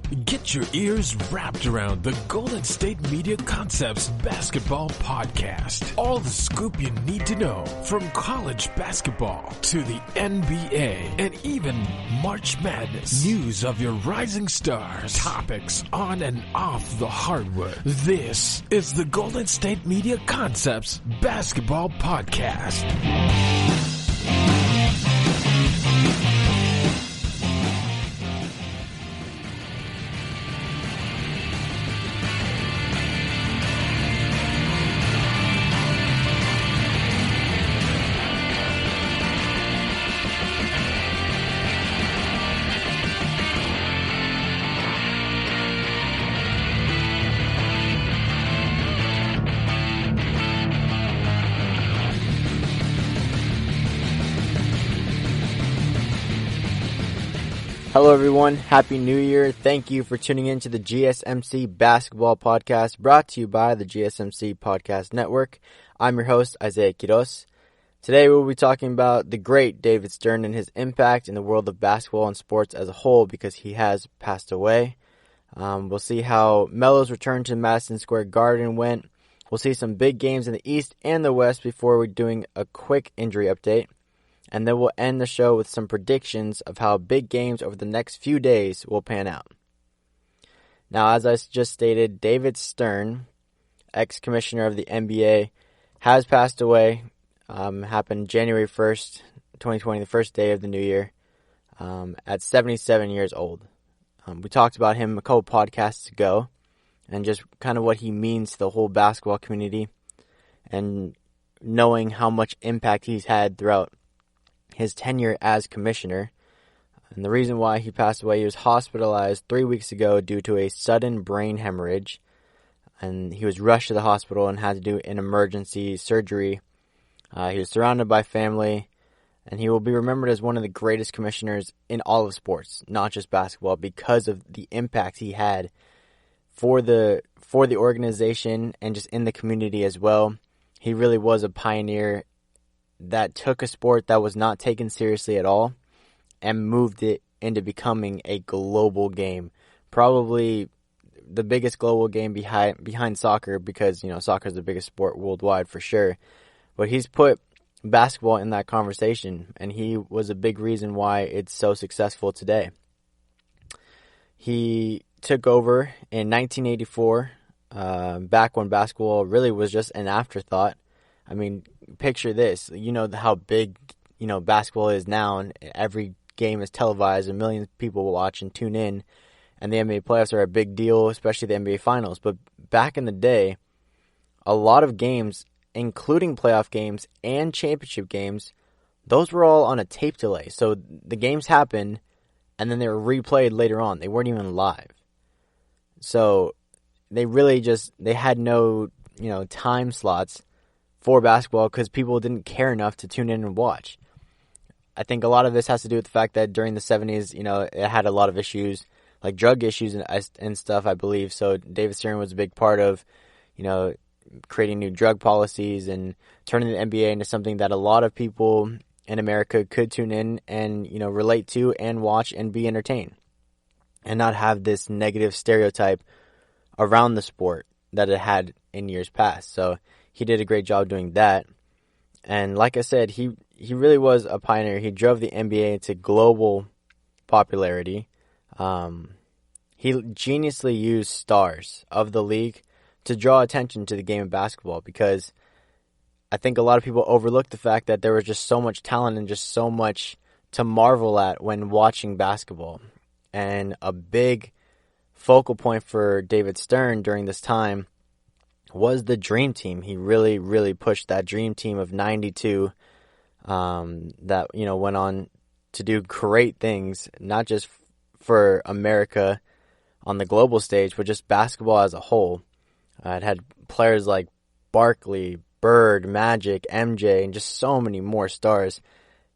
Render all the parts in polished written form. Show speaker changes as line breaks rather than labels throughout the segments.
Get your ears wrapped around the Golden State Media Concepts Basketball Podcast. All the scoop you need to know from college basketball to the NBA and even March Madness. News of your rising stars. Topics on and off the hardwood. This is the Golden State Media Concepts Basketball Podcast.
Hello everyone, Happy New Year. Thank you for tuning in to the GSMC Basketball Podcast, brought to you by the GSMC Podcast Network. I'm your host, Isiah. Today we'll be talking about the great David Stern and his impact in the world of basketball and sports as a whole, because he has passed away. We'll see how Melo's return to Madison Square Garden went. We'll see some big games in the East and the West before we're doing a quick injury update. And then we'll end the show with some predictions of how big games over the next few days will pan out. Now, as I just stated, David Stern, ex-commissioner of the NBA, has passed away. Happened January 1st, 2020, the first day of the new year, at 77 years old. We talked about him a couple podcasts ago, and just kind of what he means to the whole basketball community, and knowing how much impact he's had throughout his tenure as commissioner. And the reason why he passed away, he was hospitalized 3 weeks ago due to a sudden brain hemorrhage, and he was rushed to the hospital and had to do an emergency surgery. He was surrounded by family, and he will be remembered as one of the greatest commissioners in all of sports, not just basketball, because of the impact he had for the organization and just in the community as well. He really was a pioneer that took a sport that was not taken seriously at all and moved it into becoming a global game. Probably the biggest global game behind soccer, because, you know, soccer is the biggest sport worldwide for sure. But he's put basketball in that conversation, and he was a big reason why it's so successful today. He took over in 1984, back when basketball really was just an afterthought. I mean, picture this. You know how big, basketball is now, and every game is televised, and millions of people will watch and tune in, and the NBA playoffs are a big deal, especially the NBA Finals. But back in the day, a lot of games, including playoff games and championship games, those were all on a tape delay. So the games happened, and then they were replayed later on. They weren't even live. So they really they had no, time slots for basketball, because people didn't care enough to tune in and watch. I think a lot of this has to do with the fact that during the 70s, it had a lot of issues, like drug issues and stuff, I believe. So David Stern was a big part of, creating new drug policies and turning the NBA into something that a lot of people in America could tune in and, relate to and watch and be entertained, and not have this negative stereotype around the sport that it had in years past. So he did a great job doing that. And like I said, he really was a pioneer. He drove the NBA into global popularity. He geniusly used stars of the league to draw attention to the game of basketball, because I think a lot of people overlook the fact that there was just so much talent and just so much to marvel at when watching basketball. And a big focal point for David Stern during this time was the Dream Team. He really, really pushed that Dream Team of 92 that, went on to do great things, not just for America on the global stage, but just basketball as a whole. It had players like Barkley, Bird, Magic, MJ, and just so many more stars.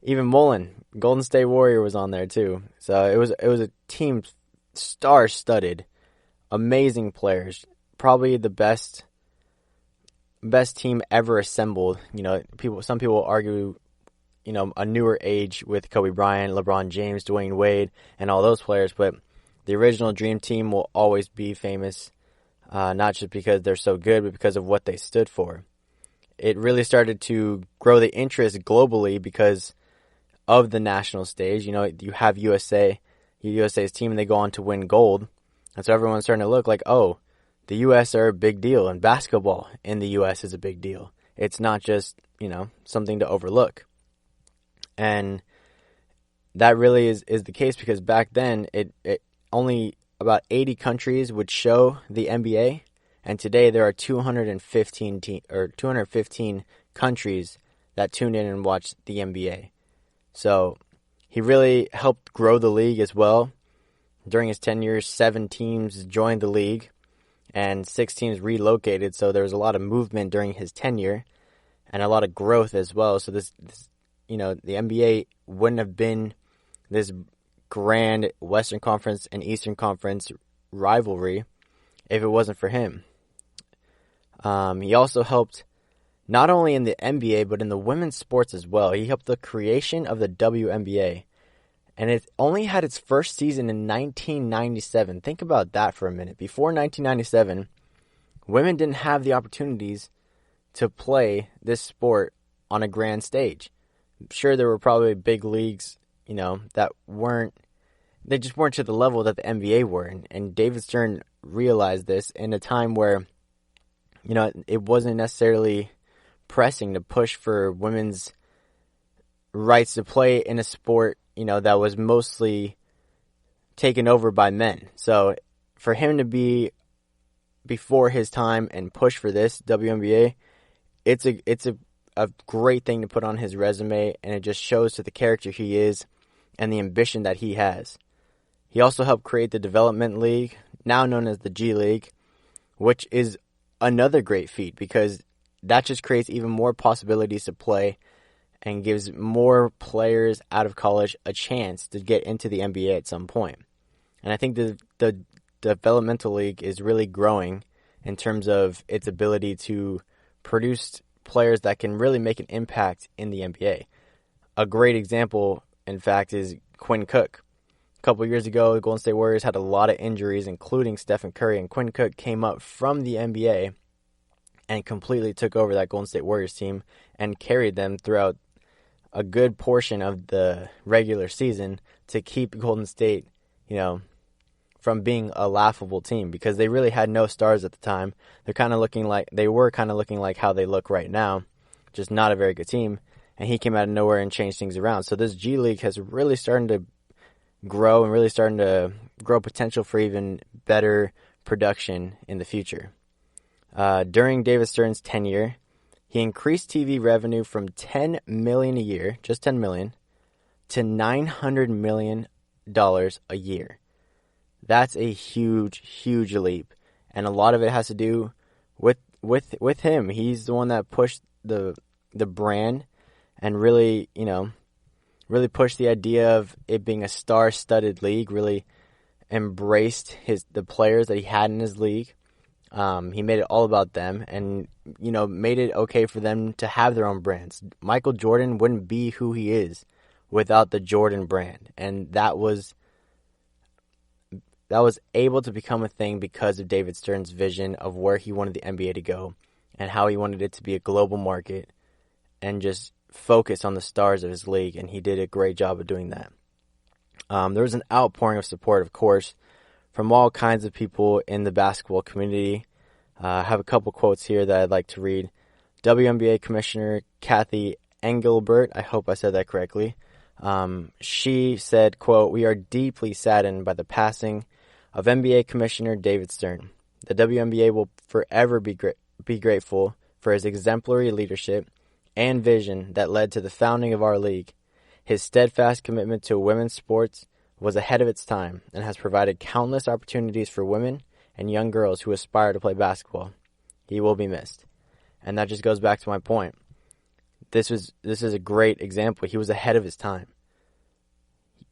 Even Mullen, Golden State Warrior, was on there too. So it was a team star-studded, amazing players, probably the best team ever assembled. Some people argue, a newer age with Kobe Bryant, LeBron James, Dwayne Wade, and all those players, but the original Dream Team will always be famous, not just because they're so good, but because of what they stood for. It really started to grow the interest globally because of the national stage. You know, you have USA's team, and they go on to win gold. And so everyone's starting to look like, oh, the U.S. are a big deal, and basketball in the U.S. is a big deal. It's not just, you know, something to overlook. And that really is the case, because back then it only about 80 countries would show the NBA, and today there are 215 countries that tune in and watch the NBA. So he really helped grow the league as well. During his tenure, 7 teams joined the league and 6 teams relocated, so there was a lot of movement during his tenure and a lot of growth as well. So this you know, the NBA wouldn't have been this grand Western Conference and Eastern Conference rivalry if it wasn't for him. He also helped not only in the NBA, but in the women's sports as well. He helped the creation of the WNBA. And it only had its first season in 1997. Think about that for a minute. Before 1997, women didn't have the opportunities to play this sport on a grand stage. Sure, there were probably big leagues, you know, that they just weren't to the level that the NBA were. And David Stern realized this in a time where, you know, it wasn't necessarily pressing to push for women's rights to play in a sport, you know, that was mostly taken over by men. So for him to be before his time and push for this WNBA, it's a great thing to put on his resume, and it just shows to the character he is and the ambition that he has. He also helped create the Development League, now known as the G League, which is another great feat because that just creates even more possibilities to play and gives more players out of college a chance to get into the NBA at some point. And I think the Developmental League is really growing in terms of its ability to produce players that can really make an impact in the NBA. A great example, in fact, is Quinn Cook. A couple years ago, the Golden State Warriors had a lot of injuries, including Stephen Curry, and Quinn Cook came up from the NBA and completely took over that Golden State Warriors team and carried them throughout a good portion of the regular season to keep Golden State, you know, from being a laughable team, because they really had no stars at the time. They were kind of looking like how they look right now, just not a very good team. And he came out of nowhere and changed things around. So this G League has really starting to grow and really starting to grow potential for even better production in the future. During David Stern's tenure, he increased TV revenue from $10 million a year, just $10 million, to $900 million a year. That's a huge, huge leap, and a lot of it has to do with him. He's the one that pushed the brand and really pushed the idea of it being a star-studded league. Really embraced the players that he had in his league. He made it all about them, and made it okay for them to have their own brands. Michael Jordan wouldn't be who he is without the Jordan brand, and that was able to become a thing because of David Stern's vision of where he wanted the NBA to go and how he wanted it to be a global market and just focus on the stars of his league, and he did a great job of doing that. There was an outpouring of support, of course, from all kinds of people in the basketball community. I have a couple quotes here that I'd like to read. WNBA Commissioner Kathy Engelbert, I hope I said that correctly. She said, quote, "We are deeply saddened by the passing of NBA Commissioner David Stern. The WNBA will forever be grateful for his exemplary leadership and vision that led to the founding of our league. His steadfast commitment to women's sports was ahead of its time and has provided countless opportunities for women and young girls who aspire to play basketball. He will be missed." And that just goes back to my point. This is a great example. He was ahead of his time.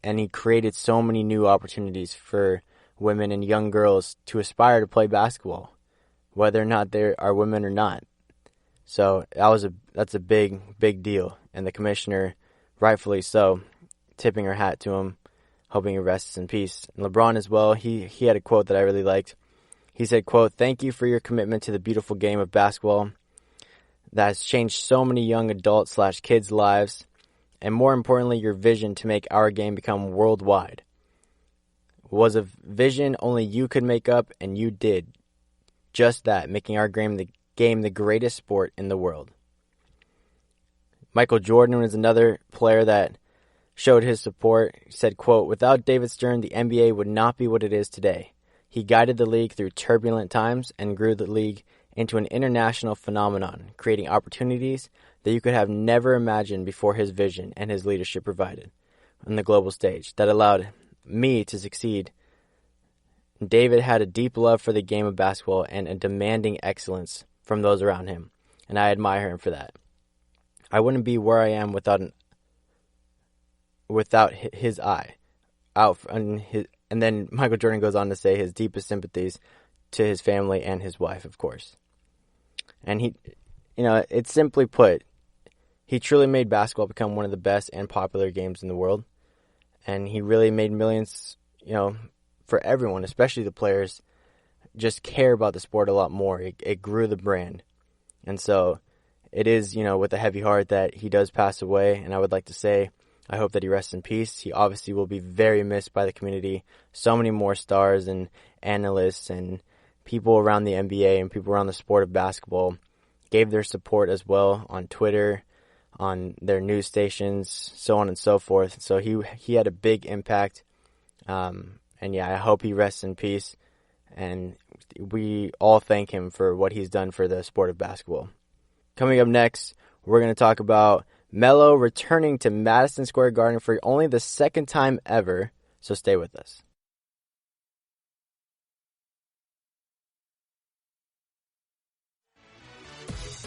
And he created so many new opportunities for women and young girls to aspire to play basketball, whether or not they are women or not. So that's a big, big deal. And the commissioner, rightfully so, tipping her hat to him hoping he rests in peace. And LeBron as well, he had a quote that I really liked. He said, quote, "Thank you for your commitment to the beautiful game of basketball that has changed so many young adult/kids' lives, and more importantly, your vision to make our game become worldwide. It was a vision only you could make up, and you did just that, making our game the greatest sport in the world." Michael Jordan was another player that showed his support. He said, quote, "Without David Stern, the NBA would not be what it is today. He guided the league through turbulent times and grew the league into an international phenomenon, creating opportunities that you could have never imagined before his vision and his leadership provided on the global stage that allowed me to succeed. David had a deep love for the game of basketball and a demanding excellence from those around him, and I admire him for that. I wouldn't be where I am without his eye out on his." And then Michael Jordan goes on to say his deepest sympathies to his family and his wife, of course. And he, it's simply put, he truly made basketball become one of the best and popular games in the world. And he really made millions, for everyone, especially the players, just care about the sport a lot more. It grew the brand. And so it is, with a heavy heart that he does pass away. And I would like to say, I hope that he rests in peace. He obviously will be very missed by the community. So many more stars and analysts and people around the NBA and people around the sport of basketball gave their support as well on Twitter, on their news stations, so on and so forth. So he had a big impact. And yeah, I hope he rests in peace. And we all thank him for what he's done for the sport of basketball. Coming up next, we're going to talk about Melo returning to Madison Square Garden for only the second time ever, so stay with us.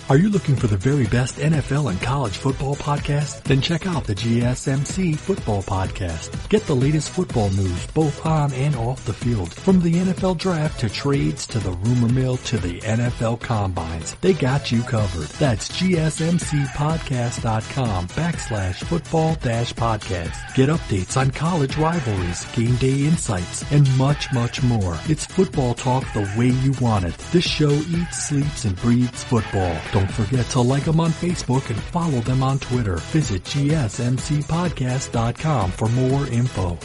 Are you looking for the very best NFL and college football podcast? Then check out the GSMC Football Podcast. Get the latest football news both on and off the field. From the NFL Draft to trades to the rumor mill to the NFL Combines. They got you covered. That's GSMCpodcast.com/football-podcast. Get updates on college rivalries, game day insights, and much, much more. It's football talk the way you want it. This show eats, sleeps, and breathes football. Don't forget to like them on Facebook and follow them on Twitter. Visit GSMCpodcast.com for more info.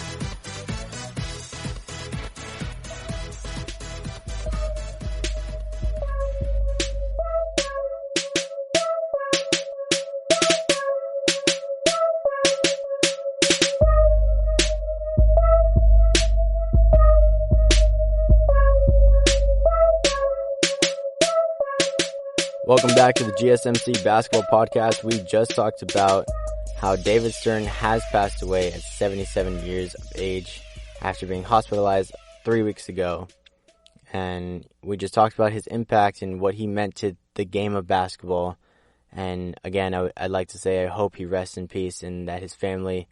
Welcome back to the GSMC Basketball Podcast. We just talked about how David Stern has passed away at 77 years of age after being hospitalized 3 weeks ago. And we just talked about his impact and what he meant to the game of basketball. And again, I'd like to say I hope he rests in peace and that his family,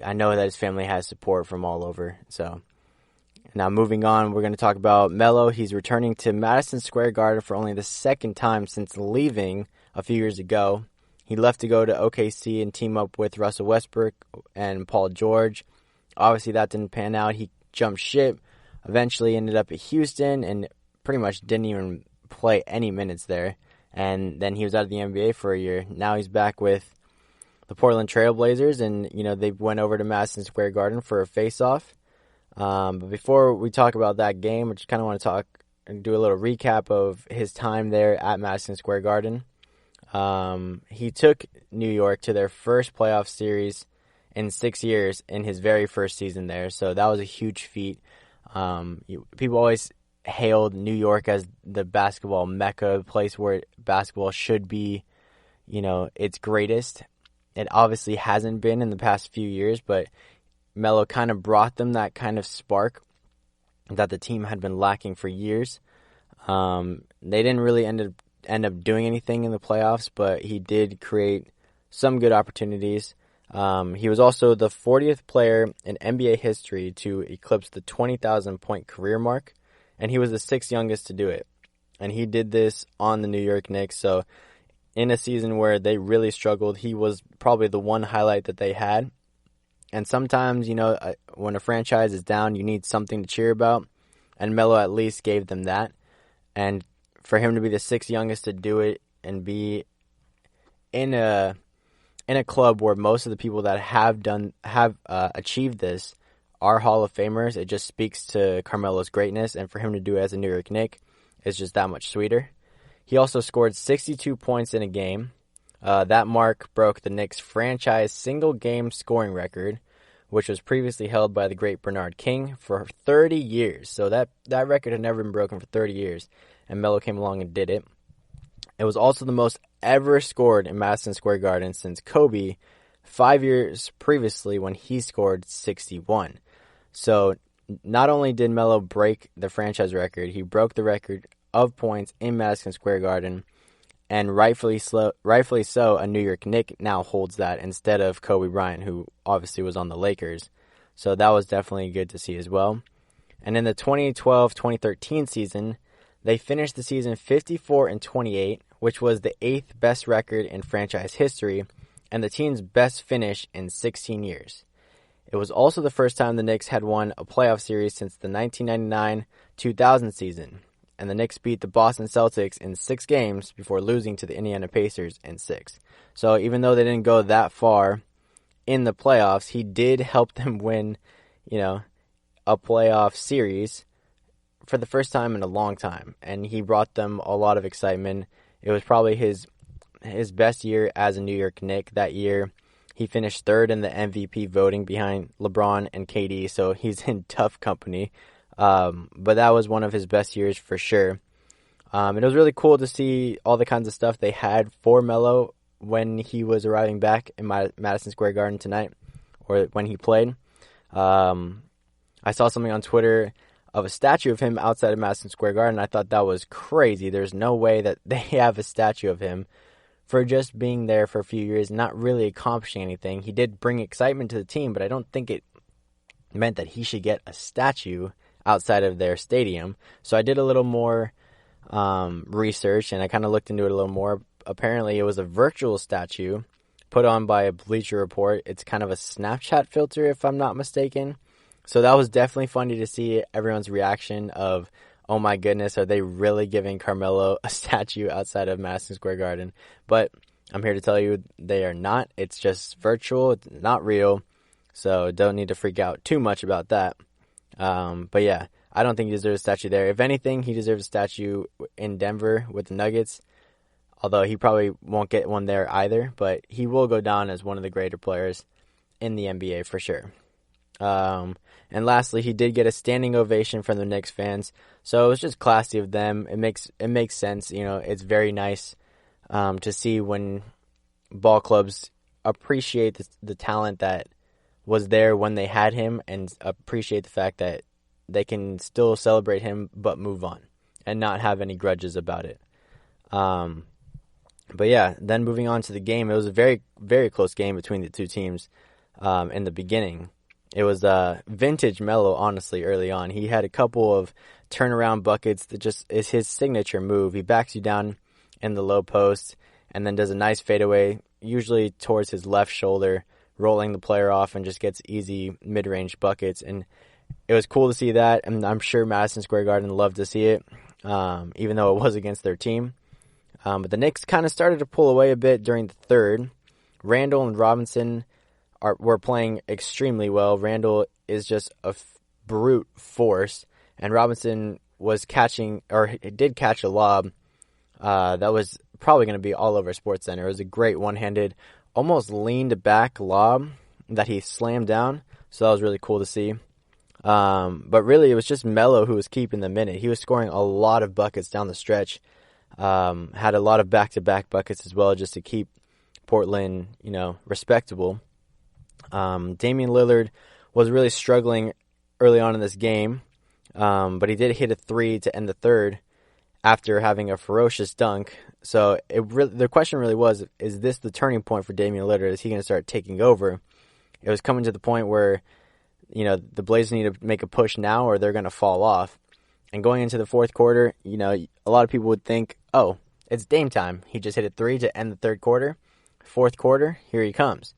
I know that his family has support from all over. So now moving on, we're going to talk about Melo. He's returning to Madison Square Garden for only the second time since leaving a few years ago. He left to go to OKC and team up with Russell Westbrook and Paul George. Obviously, that didn't pan out. He jumped ship, eventually ended up at Houston, and pretty much didn't even play any minutes there. And then he was out of the NBA for a year. Now he's back with the Portland Trail Blazers, and, they went over to Madison Square Garden for a face-off. But before we talk about that game, I just kind of want to do a little recap of his time there at Madison Square Garden. He took New York to their first playoff series in 6 years in his very first season there, so that was a huge feat. People always hailed New York as the basketball mecca, the place where basketball should be, its greatest. It obviously hasn't been in the past few years, but Melo kind of brought them that kind of spark that the team had been lacking for years. They didn't really end up doing anything in the playoffs, but he did create some good opportunities. He was also the 40th player in NBA history to eclipse the 20,000-point career mark, and he was the 6th youngest to do it. And he did this on the New York Knicks, so in a season where they really struggled, he was probably the one highlight that they had. And sometimes, when a franchise is down, you need something to cheer about. And Melo at least gave them that. And for him to be the sixth youngest to do it and be in a club where most of the people that have achieved this are Hall of Famers, it just speaks to Carmelo's greatness. And for him to do it as a New York Knick is just that much sweeter. He also scored 62 points in a game. That mark broke the Knicks' franchise single-game scoring record, which was previously held by the great Bernard King for 30 years. So that record had never been broken for 30 years, and Melo came along and did it. It was also the most ever scored in Madison Square Garden since Kobe 5 years previously when he scored 61. So not only did Melo break the franchise record, he broke the record of points in Madison Square Garden, and rightfully so, a New York Knick now holds that instead of Kobe Bryant, who obviously was on the Lakers. So that was definitely good to see as well. And in the 2012-2013 season, they finished the season 54-28, which was the 8th best record in franchise history and the team's best finish in 16 years. It was also the first time the Knicks had won a playoff series since the 1999-2000 season, and the Knicks beat the Boston Celtics in 6 games before losing to the Indiana Pacers in 6. So even though they didn't go that far in the playoffs, he did help them win, a playoff series for the first time in a long time, and he brought them a lot of excitement. It was probably his best year as a New York Knick that year. He finished 3rd in the MVP voting behind LeBron and KD, so he's in tough company. But that was one of his best years for sure. And it was really cool to see all the kinds of stuff they had for Melo when he was arriving back in Madison Square Garden tonight, or when he played. I saw something on Twitter of a statue of him outside of Madison Square Garden. I thought that was crazy. There's no way that they have a statue of him for just being there for a few years, not really accomplishing anything. He did bring excitement to the team, but I don't think it meant that he should get a statue outside of their stadium. So I did a little more research, and I kind of looked into it a little more. Apparently, it was a virtual statue put on by a Bleacher Report. It's kind of a Snapchat filter, if I'm not mistaken. So that was definitely funny to see everyone's reaction of, oh my goodness, are they really giving Carmelo a statue outside of Madison Square Garden? But I'm here to tell you they are not. It's just virtual. It's not real. So don't need to freak out too much about that. But yeah, I don't think he deserves a statue there. If anything, he deserves a statue in Denver with the Nuggets, although he probably won't get one there either. But he will go down as one of the greater players in the NBA for sure. And lastly, he did get a standing ovation from the Knicks fans, so it was just classy of them. It makes sense. It's very nice to see when ball clubs appreciate the talent that was there when they had him, and appreciate the fact that they can still celebrate him but move on and not have any grudges about it. But yeah, then moving on to the game, it was a very, very close game between the two teams in the beginning. It was vintage Melo, honestly, early on. He had a couple of turnaround buckets that just is his signature move. He backs you down in the low post and then does a nice fadeaway, usually towards his left shoulder, rolling the player off, and just gets easy mid-range buckets. And it was cool to see that, and I'm sure Madison Square Garden loved to see it, even though it was against their team. But the Knicks kind of started to pull away a bit during the third. Randall and Robinson were playing extremely well. Randall is just a brute force, and Robinson was did catch a lob that was probably going to be all over SportsCenter. It was a great one-handed, almost leaned back lob that he slammed down, so that was really cool to see. But really, it was just Melo who was keeping them in it. He was scoring a lot of buckets down the stretch, had a lot of back-to-back buckets as well, just to keep Portland, respectable. Damian Lillard was really struggling early on in this game, but he did hit a 3 to end the third after having a ferocious dunk. So the question really was, is this the turning point for Damian Lillard? Is he going to start taking over? It was coming to the point where, the Blazers need to make a push now or they're going to fall off. And going into the fourth quarter, a lot of people would think, oh, it's Dame time. He just hit a 3 to end the third quarter. Fourth quarter, here he comes.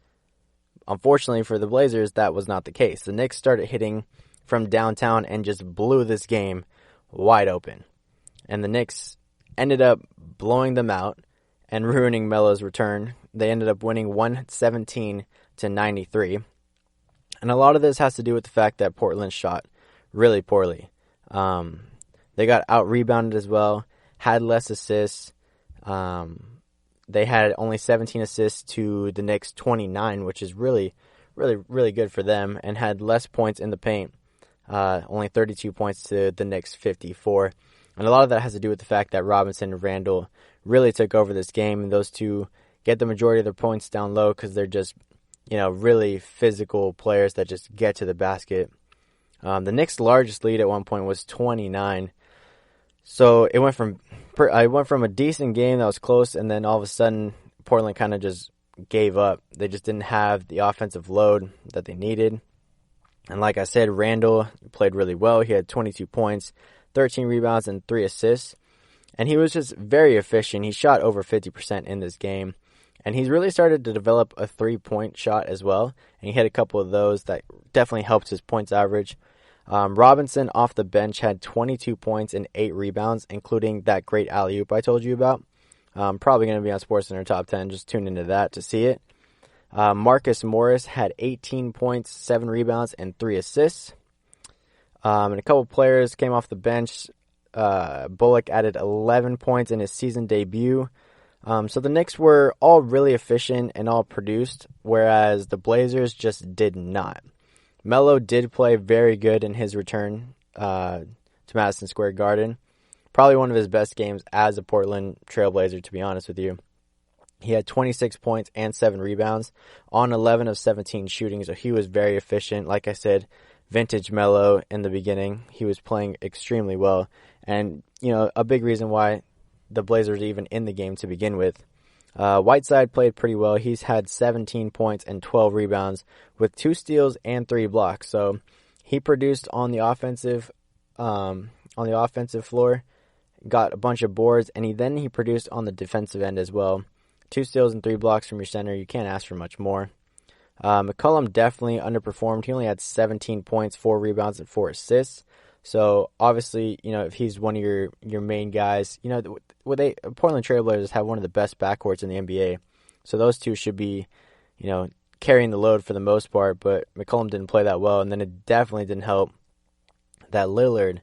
unfortunately for the Blazers, that was not the case. The Knicks started hitting from downtown and just blew this game wide open. And the Knicks ended up blowing them out and ruining Melo's return. They ended up winning 117-93. And a lot of this has to do with the fact that Portland shot really poorly. They got out-rebounded as well, had less assists. They had only 17 assists to the Knicks' 29, which is really, really, really good for them, and had less points in the paint, only 32 points to the Knicks' 54. And a lot of that has to do with the fact that Robinson and Randle really took over this game, and those two get the majority of their points down low because they're just, really physical players that just get to the basket. The Knicks' largest lead at one point was 29. So it went from a decent game that was close, and then all of a sudden Portland kind of just gave up. They just didn't have the offensive load that they needed. And like I said, Randle played really well. He had 22 points, 13 rebounds, and 3 assists. And he was just very efficient. He shot over 50% in this game. And he's really started to develop a three-point shot as well. And he hit a couple of those that definitely helped his points average. Robinson off the bench had 22 points and 8 rebounds, including that great alley-oop I told you about. Probably going to be on SportsCenter Top 10. Just tune into that to see it. Marcus Morris had 18 points, 7 rebounds, and 3 assists. And a couple players came off the bench. Bullock added 11 points in his season debut. So the Knicks were all really efficient and all produced, whereas the Blazers just did not. Melo did play very good in his return to Madison Square Garden. Probably one of his best games as a Portland Trailblazer, to be honest with you. He had 26 points and 7 rebounds on 11 of 17 shooting, so he was very efficient. Like I said, vintage Melo in the beginning. He was playing extremely well. And, a big reason why the Blazers are even in the game to begin with. Whiteside played pretty well. He's had 17 points and 12 rebounds with 2 steals and 3 blocks. So he produced on the offensive floor, got a bunch of boards, and he produced on the defensive end as well. 2 steals and 3 blocks from your center. You can't ask for much more. McCollum definitely underperformed. He only had 17 points, 4 rebounds, and 4 assists. So obviously, if he's one of your main guys, Portland Trailblazers have one of the best backcourts in the NBA. So those two should be, carrying the load for the most part. But McCollum didn't play that well, and then it definitely didn't help that Lillard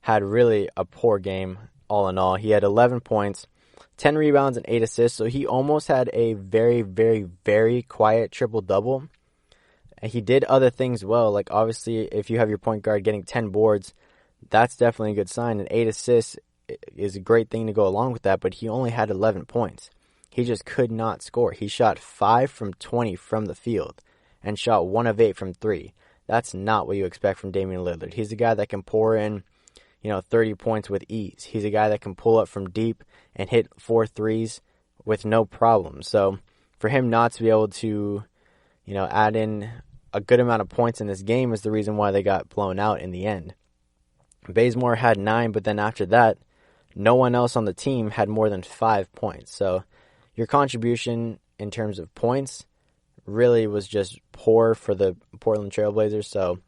had really a poor game all in all. He had 11 points, 10 rebounds, and 8 assists. So he almost had a very, very, very quiet triple-double. And he did other things well. Like, obviously, if you have your point guard getting 10 boards, that's definitely a good sign. And 8 assists is a great thing to go along with that, but he only had 11 points. He just could not score. He shot 5 from 20 from the field and shot 1 of 8 from 3. That's not what you expect from Damian Lillard. He's a guy that can pour in, 30 points with ease. He's a guy that can pull up from deep and hit 4 threes with no problem. So for him not to be able to, add in a good amount of points in this game is the reason why they got blown out in the end. Bazemore had 9, but then after that, no one else on the team had more than 5 points. So your contribution in terms of points really was just poor for the Portland Trailblazers. So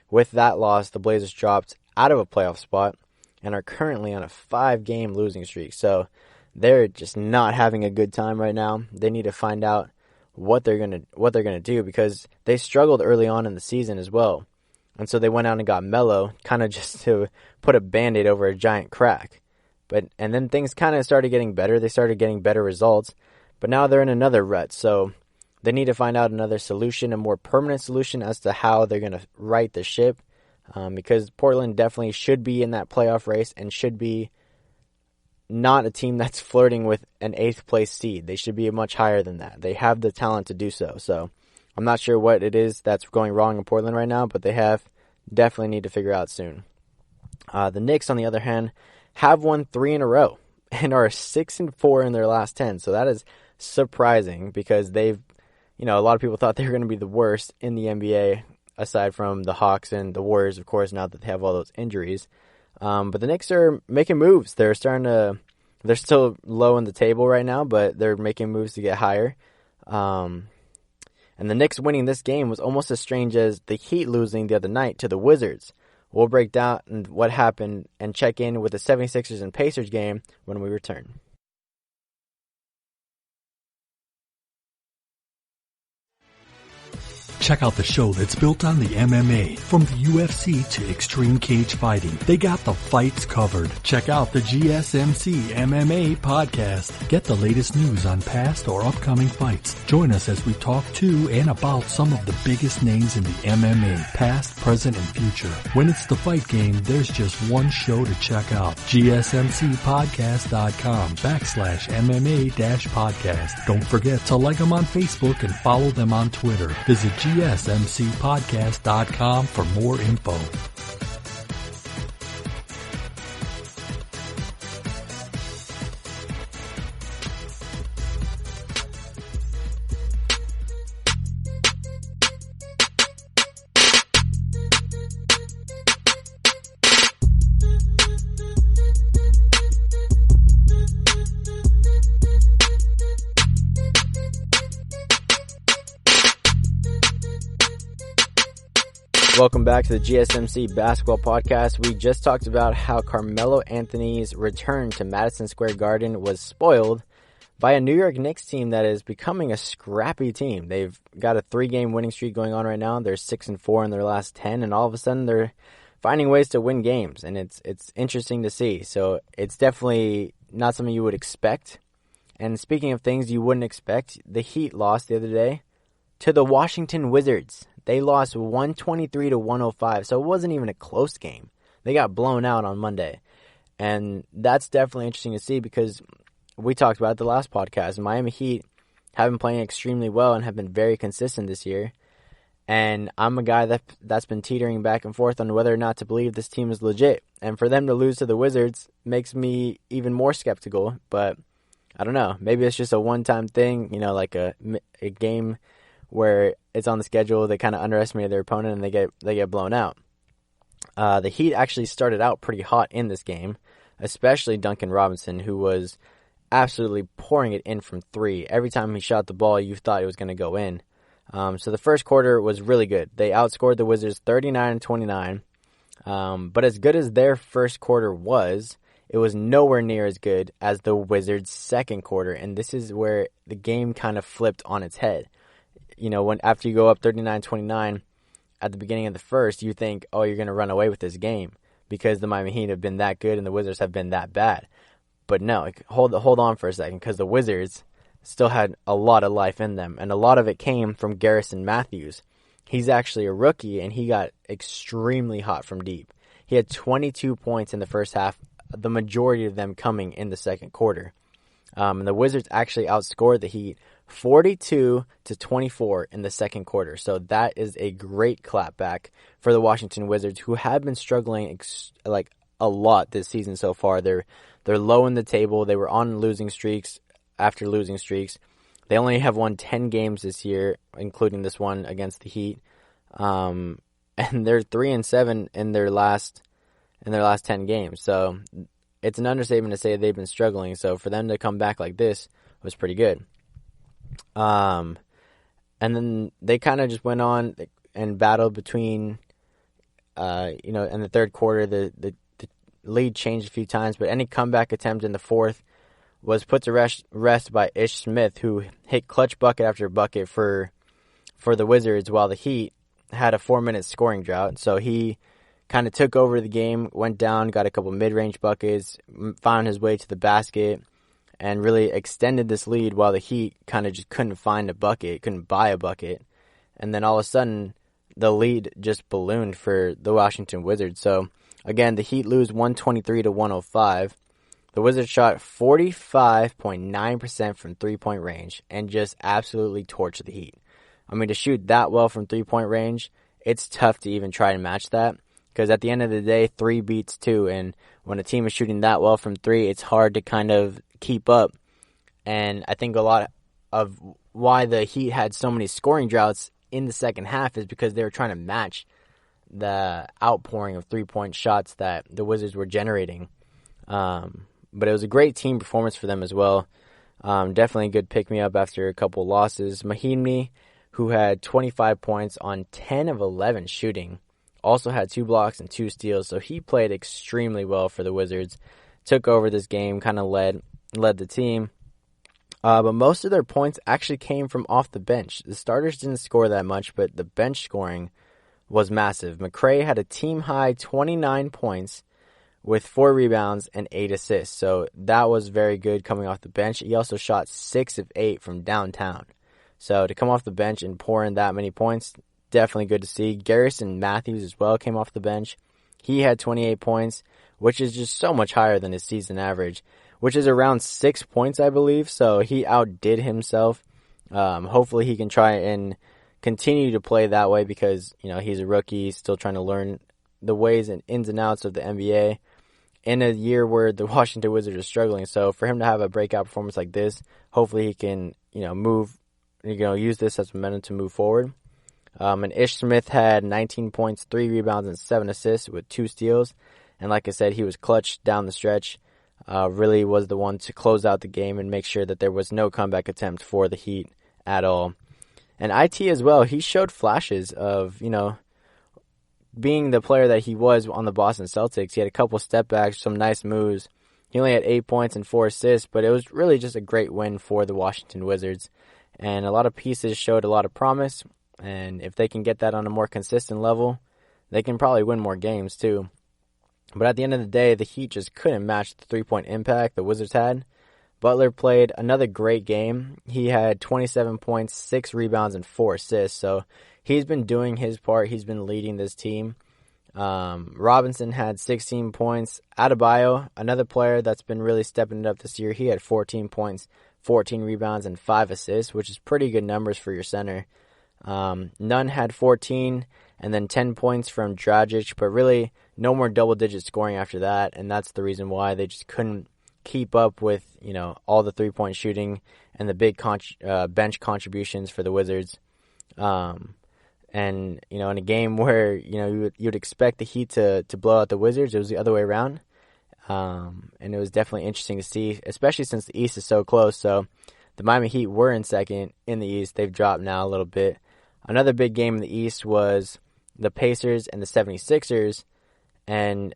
with that loss, the Blazers dropped out of a playoff spot and are currently on a 5-game losing streak. So they're just not having a good time right now. They need to find out what they're gonna do, because they struggled early on in the season as well. And so they went out and got Melo, kind of just to put a Band-Aid over a giant crack. And then things kind of started getting better. They started getting better results. But now they're in another rut. So they need to find out another solution, a more permanent solution as to how they're going to right the ship. Because Portland definitely should be in that playoff race and should be not a team that's flirting with an 8th place seed. They should be much higher than that. They have the talent to do so. So I'm not sure what it is that's going wrong in Portland right now, but they definitely need to figure out soon. The Knicks, on the other hand, have won 3 in a row and are 6-4 in their last 10. So that is surprising, because they've, a lot of people thought they were going to be the worst in the NBA, aside from the Hawks and the Warriors, of course, now that they have all those injuries. But the Knicks are making moves. They're still low in the table right now, but they're making moves to get higher. And And the Knicks winning this game was almost as strange as the Heat losing the other night to the Wizards. We'll break down what happened and check in with the 76ers and Pacers game when we return.
Check out the show that's built on the MMA. From the UFC to extreme cage fighting, they got the fights covered. Check out the GSMC MMA podcast. Get the latest news on past or upcoming fights. Join us as we talk to and about some of the biggest names in the MMA, past, present, and future. When it's the fight game, there's just one show to check out. GSMCpodcast.com/MMA-podcast. Don't forget to like them on Facebook and follow them on Twitter. Visit GSMCpodcast.com for more info.
Welcome back to the GSMC Basketball Podcast. We just talked about how Carmelo Anthony's return to Madison Square Garden was spoiled by a New York Knicks team that is becoming a scrappy team. They've got a 3-game winning streak going on right now. They're 6-4 in their last 10, and all of a sudden they're finding ways to win games, and it's interesting to see. So it's definitely not something you would expect. And speaking of things you wouldn't expect, the Heat lost the other day to the Washington Wizards. They lost 123-105, so it wasn't even a close game. They got blown out on Monday. And that's definitely interesting to see because we talked about it the last podcast. Miami Heat have been playing extremely well and have been very consistent this year. And I'm a guy that's been teetering back and forth on whether or not to believe this team is legit. And for them to lose to the Wizards makes me even more skeptical. But I don't know. Maybe it's just a one-time thing, like a game where it's on the schedule, they kind of underestimate their opponent and they get blown out. The Heat actually started out pretty hot in this game, especially Duncan Robinson, who was absolutely pouring it in from 3. Every time he shot the ball, you thought it was going to go in. So the first quarter was really good. They outscored the Wizards 39-29. But as good as their first quarter was, it was nowhere near as good as the Wizards' second quarter. And this is where the game kind of flipped on its head. After you go up 39-29 at the beginning of the first, you think, oh, you're going to run away with this game because the Miami Heat have been that good and the Wizards have been that bad. But no, hold on for a second because the Wizards still had a lot of life in them, and a lot of it came from Garrison Matthews. He's actually a rookie, and he got extremely hot from deep. He had 22 points in the first half, the majority of them coming in the second quarter. And the Wizards actually outscored the Heat 42-24 in the second quarter. So that is a great clapback for the Washington Wizards, who have been struggling a lot this season so far. They're low in the table. They were on losing streaks after losing streaks. They only have won 10 games this year, including this one against the Heat. And they're 3-7 in their last 10 games. So it's an understatement to say they've been struggling. So for them to come back like this was pretty good. And then they kind of just went on and battled between, in the third quarter, the lead changed a few times, but any comeback attempt in the fourth was put to rest by Ish Smith, who hit clutch bucket after bucket for the Wizards, while the Heat had a 4-minute scoring drought. So he kind of took over the game, went down, got a couple mid-range buckets, found his way to the basket, and really extended this lead while the Heat kind of just couldn't find a bucket, couldn't buy a bucket. And then all of a sudden, the lead just ballooned for the Washington Wizards. So, again, the Heat lose 123-105. The Wizards shot 45.9% from three-point range and just absolutely torched the Heat. I mean, to shoot that well from three-point range, it's tough to even try to match that. Because at the end of the day, 3 beats 2. And when a team is shooting that well from 3, it's hard to kind of keep up. And I think a lot of why the Heat had so many scoring droughts in the second half is because they were trying to match the outpouring of 3-point shots that the Wizards were generating. But it was a great team performance for them as well. Definitely a good pick-me-up after a couple losses. Mahinmi, who had 25 points on 10 of 11 shooting. Also had 2 blocks and 2 steals, so he played extremely well for the Wizards. Took over this game, kind of led the team. But most of their points actually came from off the bench. The starters didn't score that much, but the bench scoring was massive. McRae had a team-high 29 points with 4 rebounds and 8 assists. So that was very good coming off the bench. He also shot 6 of 8 from downtown. So to come off the bench and pour in that many points, definitely good to see. Garrison Matthews as well came off the bench. He had 28 points, which is just so much higher than his season average, which is around 6 points, I believe. So he outdid himself. Hopefully he can try and continue to play that way because, he's a rookie. He's still trying to learn the ways and ins and outs of the NBA in a year where the Washington Wizards are struggling. So for him to have a breakout performance like this, hopefully he can, use this as momentum to move forward. And Ish Smith had 19 points, 3 rebounds, and 7 assists with 2 steals. And like I said, he was clutch down the stretch. Really was the one to close out the game and make sure that there was no comeback attempt for the Heat at all. And IT as well, he showed flashes of, being the player that he was on the Boston Celtics. He had a couple step backs, some nice moves. He only had 8 points and 4 assists, but it was really just a great win for the Washington Wizards. And a lot of pieces showed a lot of promise. And if they can get that on a more consistent level, they can probably win more games too. But at the end of the day, the Heat just couldn't match the 3-point impact the Wizards had. Butler played another great game. He had 27 points, 6 rebounds, and 4 assists. So he's been doing his part. He's been leading this team. Robinson had 16 points. Adebayo, another player that's been really stepping it up this year, he had 14 points, 14 rebounds, and 5 assists, which is pretty good numbers for your center. Nunn had 14, and then 10 points from Dragic, but really no more double-digit scoring after that, and that's the reason why they just couldn't keep up with, all the three-point shooting and the big bench contributions for the Wizards. And, in a game where, you'd expect the Heat to blow out the Wizards, it was the other way around. And it was definitely interesting to see, especially since the East is so close. So the Miami Heat were in second in the East. They've dropped now a little bit. Another big game in the East was the Pacers and the 76ers. And,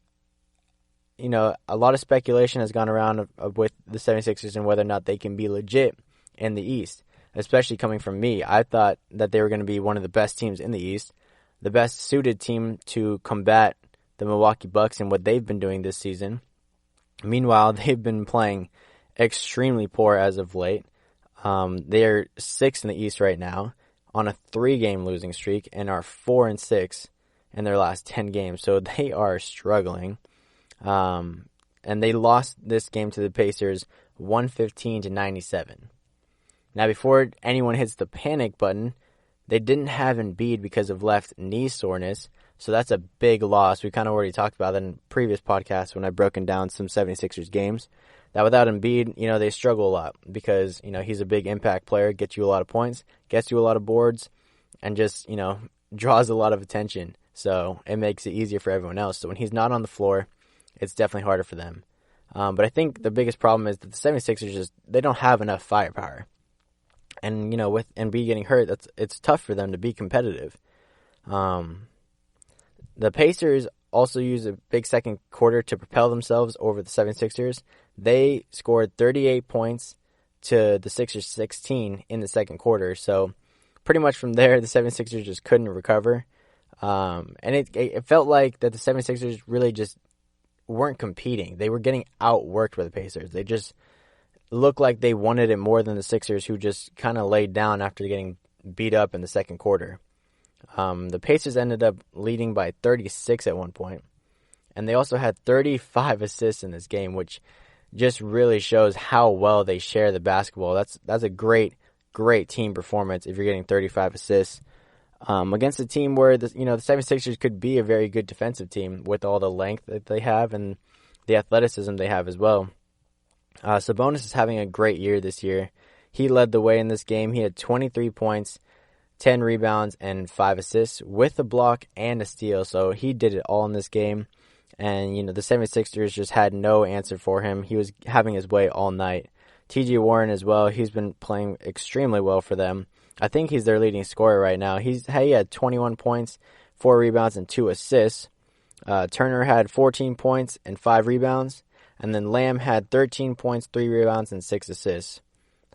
a lot of speculation has gone around with the 76ers and whether or not they can be legit in the East, especially coming from me. I thought that they were going to be one of the best teams in the East, the best suited team to combat the Milwaukee Bucks and what they've been doing this season. Meanwhile, they've been playing extremely poor as of late. They're 6th in the East right now on a 3-game losing streak and are 4-6 in their last 10 games. So they are struggling. And they lost this game to the Pacers 115-97. Now, before anyone hits the panic button, they didn't have Embiid because of left knee soreness. So that's a big loss. We kind of already talked about that in previous podcasts when I broken down some 76ers games. That without Embiid, they struggle a lot because, he's a big impact player, gets you a lot of points, gets you a lot of boards, and just, draws a lot of attention. So it makes it easier for everyone else. So when he's not on the floor, it's definitely harder for them. But I think the biggest problem is that the 76ers they don't have enough firepower. And, with Embiid getting hurt, it's tough for them to be competitive. The Pacers also used a big second quarter to propel themselves over the 76ers. They scored 38 points to the Sixers 16 in the second quarter. So pretty much from there, the 76ers just couldn't recover. And it felt like that the 76ers really just weren't competing. They were getting outworked by the Pacers. They just looked like they wanted it more than the Sixers, who just kind of laid down after getting beat up in the second quarter. The Pacers ended up leading by 36 at one point, and they also had 35 assists in this game, which just really shows how well they share the basketball. That's a great team performance if you're getting 35 assists against a team where the 76ers could be a very good defensive team with all the length that they have and the athleticism they have as well. Sabonis is having a great year this year. He led the way in this game. He had 23 points, 10 rebounds, and 5 assists with a block and a steal. So he did it all in this game. And, the 76ers just had no answer for him. He was having his way all night. T.J. Warren as well. He's been playing extremely well for them. I think he's their leading scorer right now. He had 21 points, 4 rebounds, and 2 assists. Turner had 14 points and 5 rebounds. And then Lamb had 13 points, 3 rebounds, and 6 assists.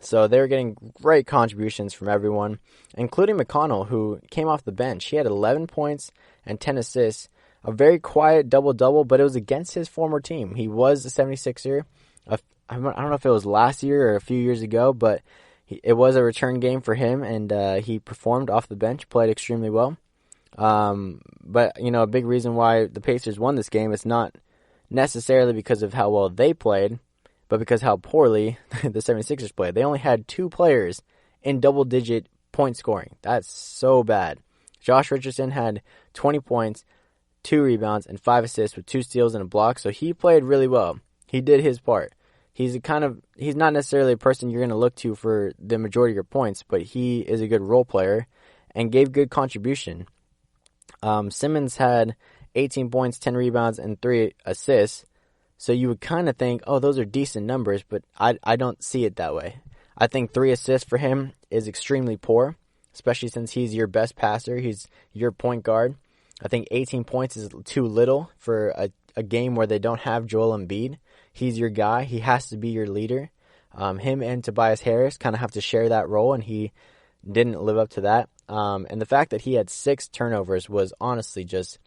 So they were getting great contributions from everyone, including McConnell, who came off the bench. He had 11 points and 10 assists. A very quiet double-double, but it was against his former team. He was a 76er. I don't know if it was last year or a few years ago, but it was a return game for him, and he performed off the bench, played extremely well. But, a big reason why the Pacers won this game is not necessarily because of how well they played, but because how poorly the 76ers played. They only had 2 players in double-digit point scoring. That's so bad. Josh Richardson had 20 points, 2 rebounds, and 5 assists with 2 steals and a block, so he played really well. He did his part. He's not necessarily a person you're going to look to for the majority of your points, but he is a good role player and gave good contribution. Simmons had 18 points, 10 rebounds, and 3 assists. So you would kind of think, oh, those are decent numbers, but I don't see it that way. I think 3 assists for him is extremely poor, especially since he's your best passer. He's your point guard. I think 18 points is too little for a game where they don't have Joel Embiid. He's your guy. He has to be your leader. Him and Tobias Harris kind of have to share that role, and he didn't live up to that. And the fact that he had 6 turnovers was honestly just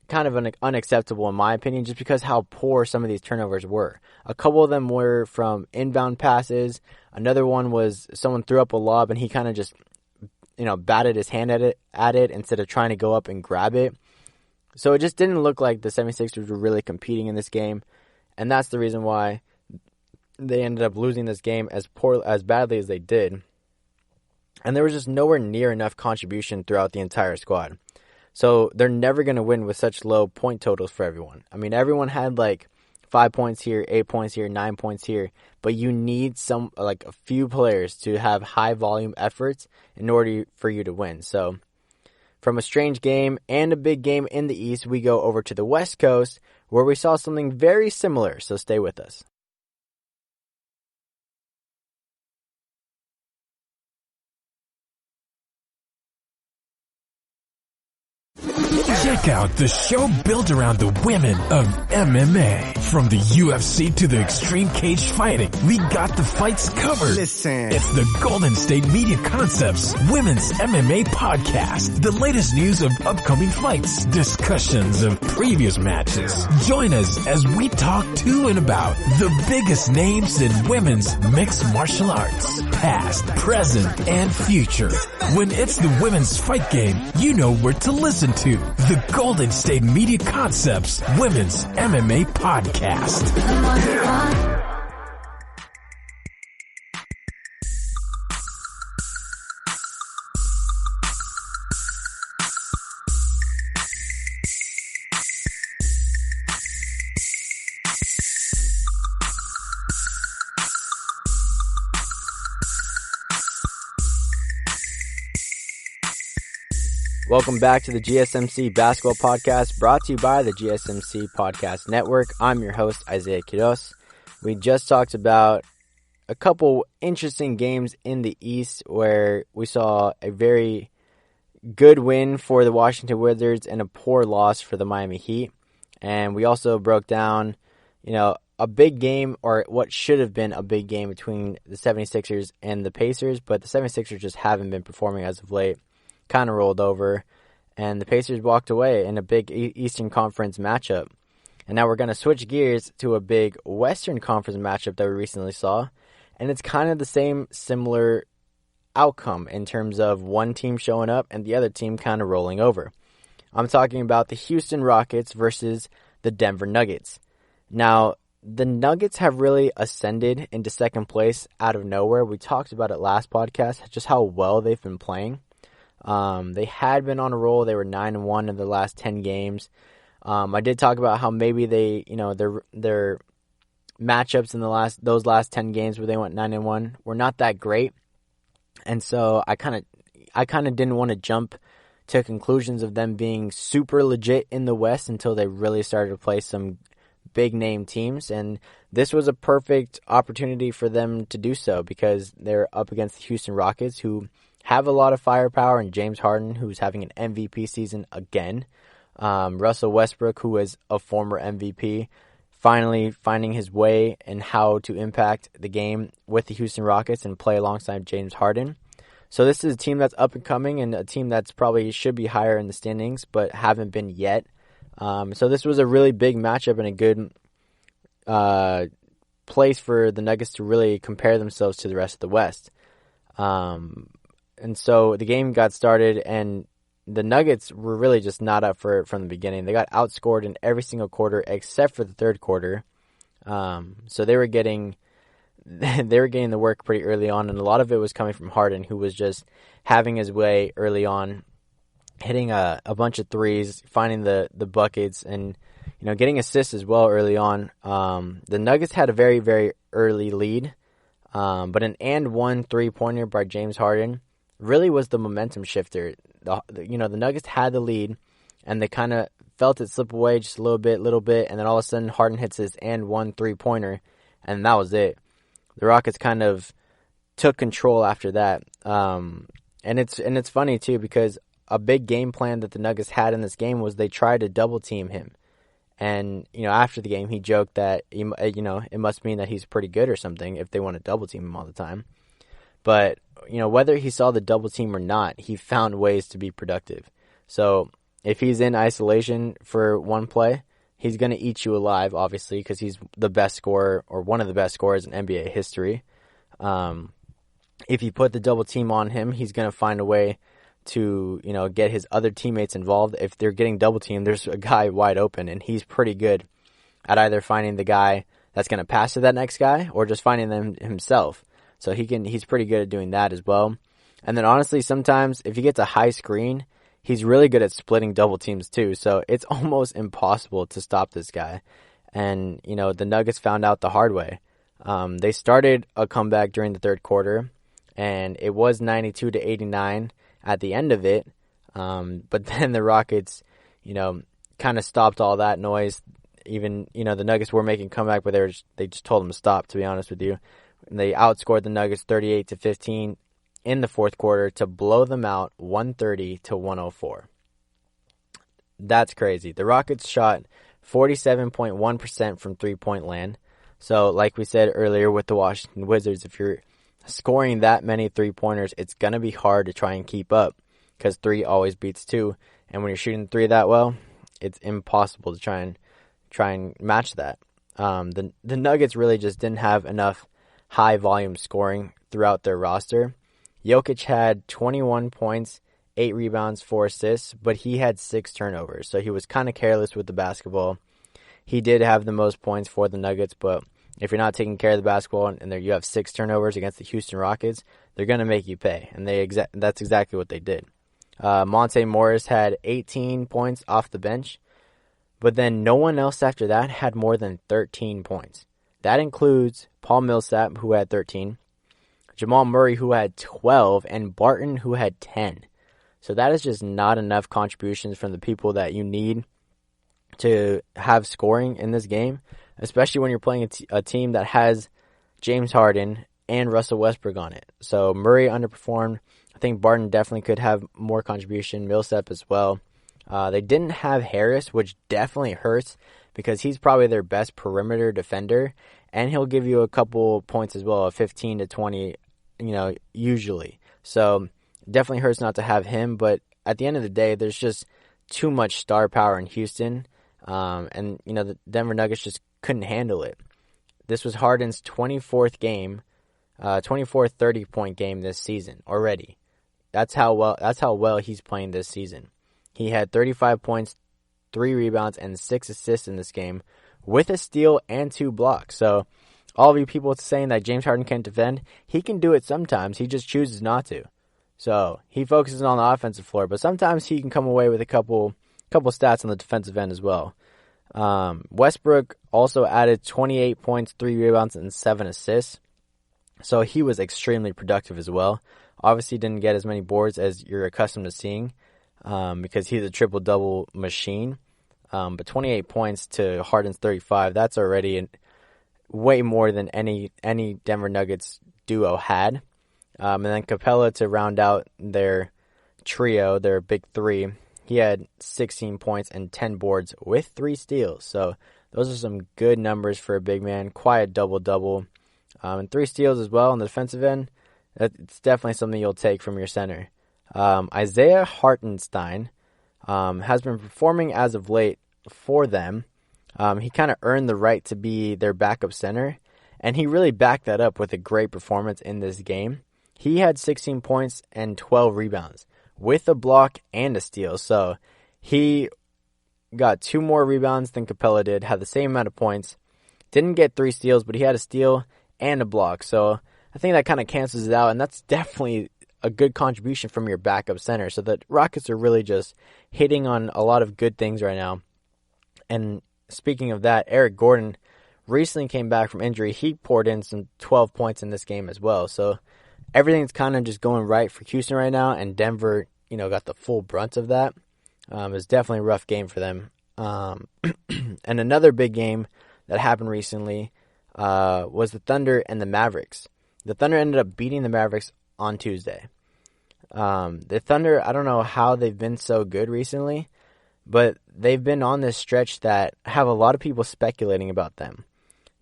kind of unacceptable in my opinion, just because how poor some of these turnovers were. A couple of them were from inbound passes. Another one was someone threw up a lob and he kind of just, batted his hand at it instead of trying to go up and grab it. So it just didn't look like the 76ers were really competing in this game, and that's the reason why they ended up losing this game as badly as they did. And there was just nowhere near enough contribution throughout the entire squad. So they're never going to win with such low point totals for everyone. I mean, everyone had like 5 points here, 8 points here, 9 points here, but you need a few players to have high volume efforts in order for you to win. So from a strange game and a big game in the East, we go over to the West Coast where we saw something very similar. So stay with us.
Check out the show built around the women of MMA. From the UFC to the extreme cage fighting, we got the fights covered.
Listen.
It's the Golden State Media Concepts Women's MMA Podcast. The latest news of upcoming fights, discussions of previous matches. Join us as we talk to and about the biggest names in women's mixed martial arts, past, present, and future. When it's the women's fight game, you know where to listen to. The Golden State Media Concepts Women's MMA Podcast.
Welcome back to the GSMC Basketball Podcast, brought to you by the GSMC Podcast Network. I'm your host, Isiah Quiroz. We just talked about a couple interesting games in the East where we saw a very good win for the Washington Wizards and a poor loss for the Miami Heat. And we also broke down, a big game, or what should have been a big game between the 76ers and the Pacers, but the 76ers just haven't been performing as of late. Kind of rolled over, and the Pacers walked away in a big Eastern Conference matchup. And now we're going to switch gears to a big Western Conference matchup that we recently saw, and it's kind of the same similar outcome in terms of one team showing up and the other team kind of rolling over. I'm talking about the Houston Rockets versus the Denver Nuggets. Now, the Nuggets have really ascended into second place out of nowhere. We talked about it last podcast, just how well they've been playing. They had been on a roll. They were 9-1 in the last 10 games. I did talk about how maybe they, their matchups in those last 10 games where they went 9-1 were not that great. And so I kind of didn't want to jump to conclusions of them being super legit in the West until they really started to play some big name teams, and this was a perfect opportunity for them to do so because they're up against the Houston Rockets, who have a lot of firepower, and James Harden, who's having an MVP season again. Russell Westbrook, who is a former MVP, finally finding his way and how to impact the game with the Houston Rockets and play alongside James Harden. So this is a team that's up and coming and a team that's probably should be higher in the standings but haven't been yet. So this was a really big matchup and a good place for the Nuggets to really compare themselves to the rest of the West. And so the game got started, and the Nuggets were really just not up for it from the beginning. They got outscored in every single quarter except for the third quarter. So they were getting the work pretty early on, and a lot of it was coming from Harden, who was just having his way early on, hitting a bunch of threes, finding the buckets, and getting assists as well early on. The Nuggets had a very, very early lead, but an and one 3-pointer by James Harden really was the momentum shifter. The Nuggets had the lead, and they kind of felt it slip away just a little bit, and then all of a sudden Harden hits his and one 3-pointer, and that was it. The Rockets kind of took control after that, and it's funny too because a big game plan that the Nuggets had in this game was they tried to double team him, and after the game he joked that it must mean that he's pretty good or something if they want to double team him all the time. But whether he saw the double team or not, he found ways to be productive. So if he's in isolation for one play, he's going to eat you alive, obviously, because he's the best scorer or one of the best scorers in NBA history. If you put the double team on him, he's going to find a way to get his other teammates involved. If they're getting double teamed, there's a guy wide open, and he's pretty good at either finding the guy that's going to pass to that next guy or just finding them himself. So he's pretty good at doing that as well. And then honestly, sometimes if he gets a high screen, he's really good at splitting double teams too. So it's almost impossible to stop this guy. And, the Nuggets found out the hard way. They started a comeback during the third quarter, and it was 92-89 at the end of it. But then the Rockets, kind of stopped all that noise. Even, the Nuggets were making a comeback, but they just told them to stop, to be honest with you. And they outscored the Nuggets 38-15 in the fourth quarter to blow them out 130-104. That's crazy. The Rockets shot 47.1% from three-point land. So like we said earlier with the Washington Wizards, if you're scoring that many three-pointers, it's going to be hard to try and keep up because 3 always beats 2. And when you're shooting 3 that well, it's impossible to try and match that. The Nuggets really just didn't have enough high-volume scoring throughout their roster. Jokic had 21 points, 8 rebounds, 4 assists, but he had 6 turnovers, so he was kind of careless with the basketball. He did have the most points for the Nuggets, but if you're not taking care of the basketball and you have 6 turnovers against the Houston Rockets, they're going to make you pay, and that's exactly what they did. Monte Morris had 18 points off the bench, but then no one else after that had more than 13 points. That includes Paul Millsap, who had 13, Jamal Murray, who had 12, and Barton, who had 10. So that is just not enough contributions from the people that you need to have scoring in this game, especially when you're playing a team that has James Harden and Russell Westbrook on it. So Murray underperformed. I think Barton definitely could have more contribution, Millsap as well. They didn't have Harris, which definitely hurts because he's probably their best perimeter defender, and he'll give you a couple points as well, 15 to 20, usually. So definitely hurts not to have him, but at the end of the day, there's just too much star power in Houston, and the Denver Nuggets just couldn't handle it. This was Harden's 24th 30-point game this season already. That's how well he's playing this season. He had 35 points, 3 rebounds, and 6 assists in this game with a steal and 2 blocks. So all of you people saying that James Harden can't defend, he can do it sometimes. He just chooses not to. So he focuses on the offensive floor, but sometimes he can come away with a couple stats on the defensive end as well. Westbrook also added 28 points, 3 rebounds, and 7 assists. So he was extremely productive as well. Obviously didn't get as many boards as you're accustomed to seeing because he's a triple-double machine. But 28 points to Harden's 35, that's already way more than any Denver Nuggets duo had. And then Capella to round out their trio, their big three, he had 16 points and 10 boards with 3 steals. So those are some good numbers for a big man. Quiet double-double. And 3 steals as well on the defensive end. It's definitely something you'll take from your center. Isiah Hartenstein has been performing as of late for them. He kind of earned the right to be their backup center, and he really backed that up with a great performance in this game. He had 16 points and 12 rebounds with a block and a steal. So he got 2 more rebounds than Capella did, had the same amount of points, didn't get 3 steals, but he had a steal and a block. So I think that kind of cancels it out, and that's definitely a good contribution from your backup center. So the Rockets are really just hitting on a lot of good things right now. And speaking of that, Eric Gordon recently came back from injury. He poured in some 12 points in this game as well. So everything's kind of just going right for Houston right now, and Denver, got the full brunt of that. It's definitely a rough game for them. And another big game that happened recently was the Thunder and the Mavericks. The Thunder ended up beating the Mavericks on Tuesday. The Thunder, I don't know how they've been so good recently, but they've been on this stretch that have a lot of people speculating about them.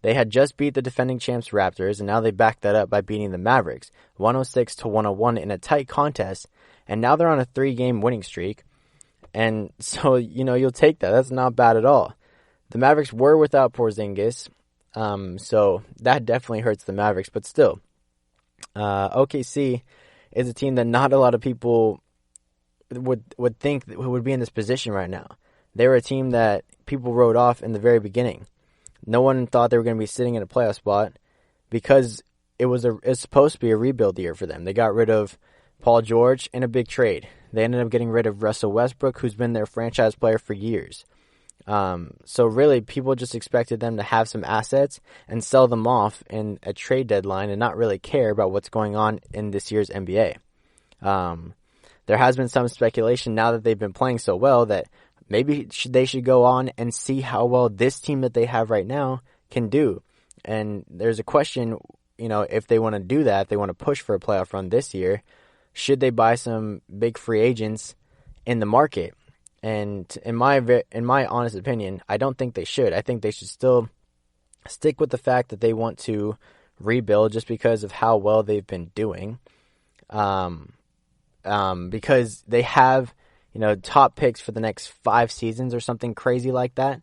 They had just beat the defending champs Raptors, and now they backed that up by beating the Mavericks, 106-101 in a tight contest, and now they're on a 3-game winning streak. And so, you'll take that. That's not bad at all. The Mavericks were without Porzingis, so that definitely hurts the Mavericks, but still. OKC is a team that not a lot of people would think would be in this position right now. They were a team that people wrote off in the very beginning. No one thought they were going to be sitting in a playoff spot because it's supposed to be a rebuild year for them. They got rid of Paul George in a big trade. They ended up getting rid of Russell Westbrook, who's been their franchise player for years. So really, people just expected them to have some assets and sell them off in a trade deadline and not really care about what's going on in this year's NBA. There has been some speculation now that they've been playing so well that maybe they should go on and see how well this team that they have right now can do. And there's a question, if they want to do that, if they want to push for a playoff run this year, should they buy some big free agents in the market? And in my honest opinion, I don't think they should. I think they should still stick with the fact that they want to rebuild just because of how well they've been doing. Because they have, top picks for the next 5 seasons or something crazy like that.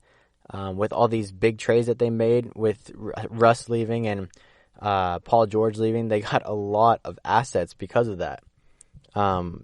With all these big trades that they made with Russ leaving and Paul George leaving, they got a lot of assets because of that.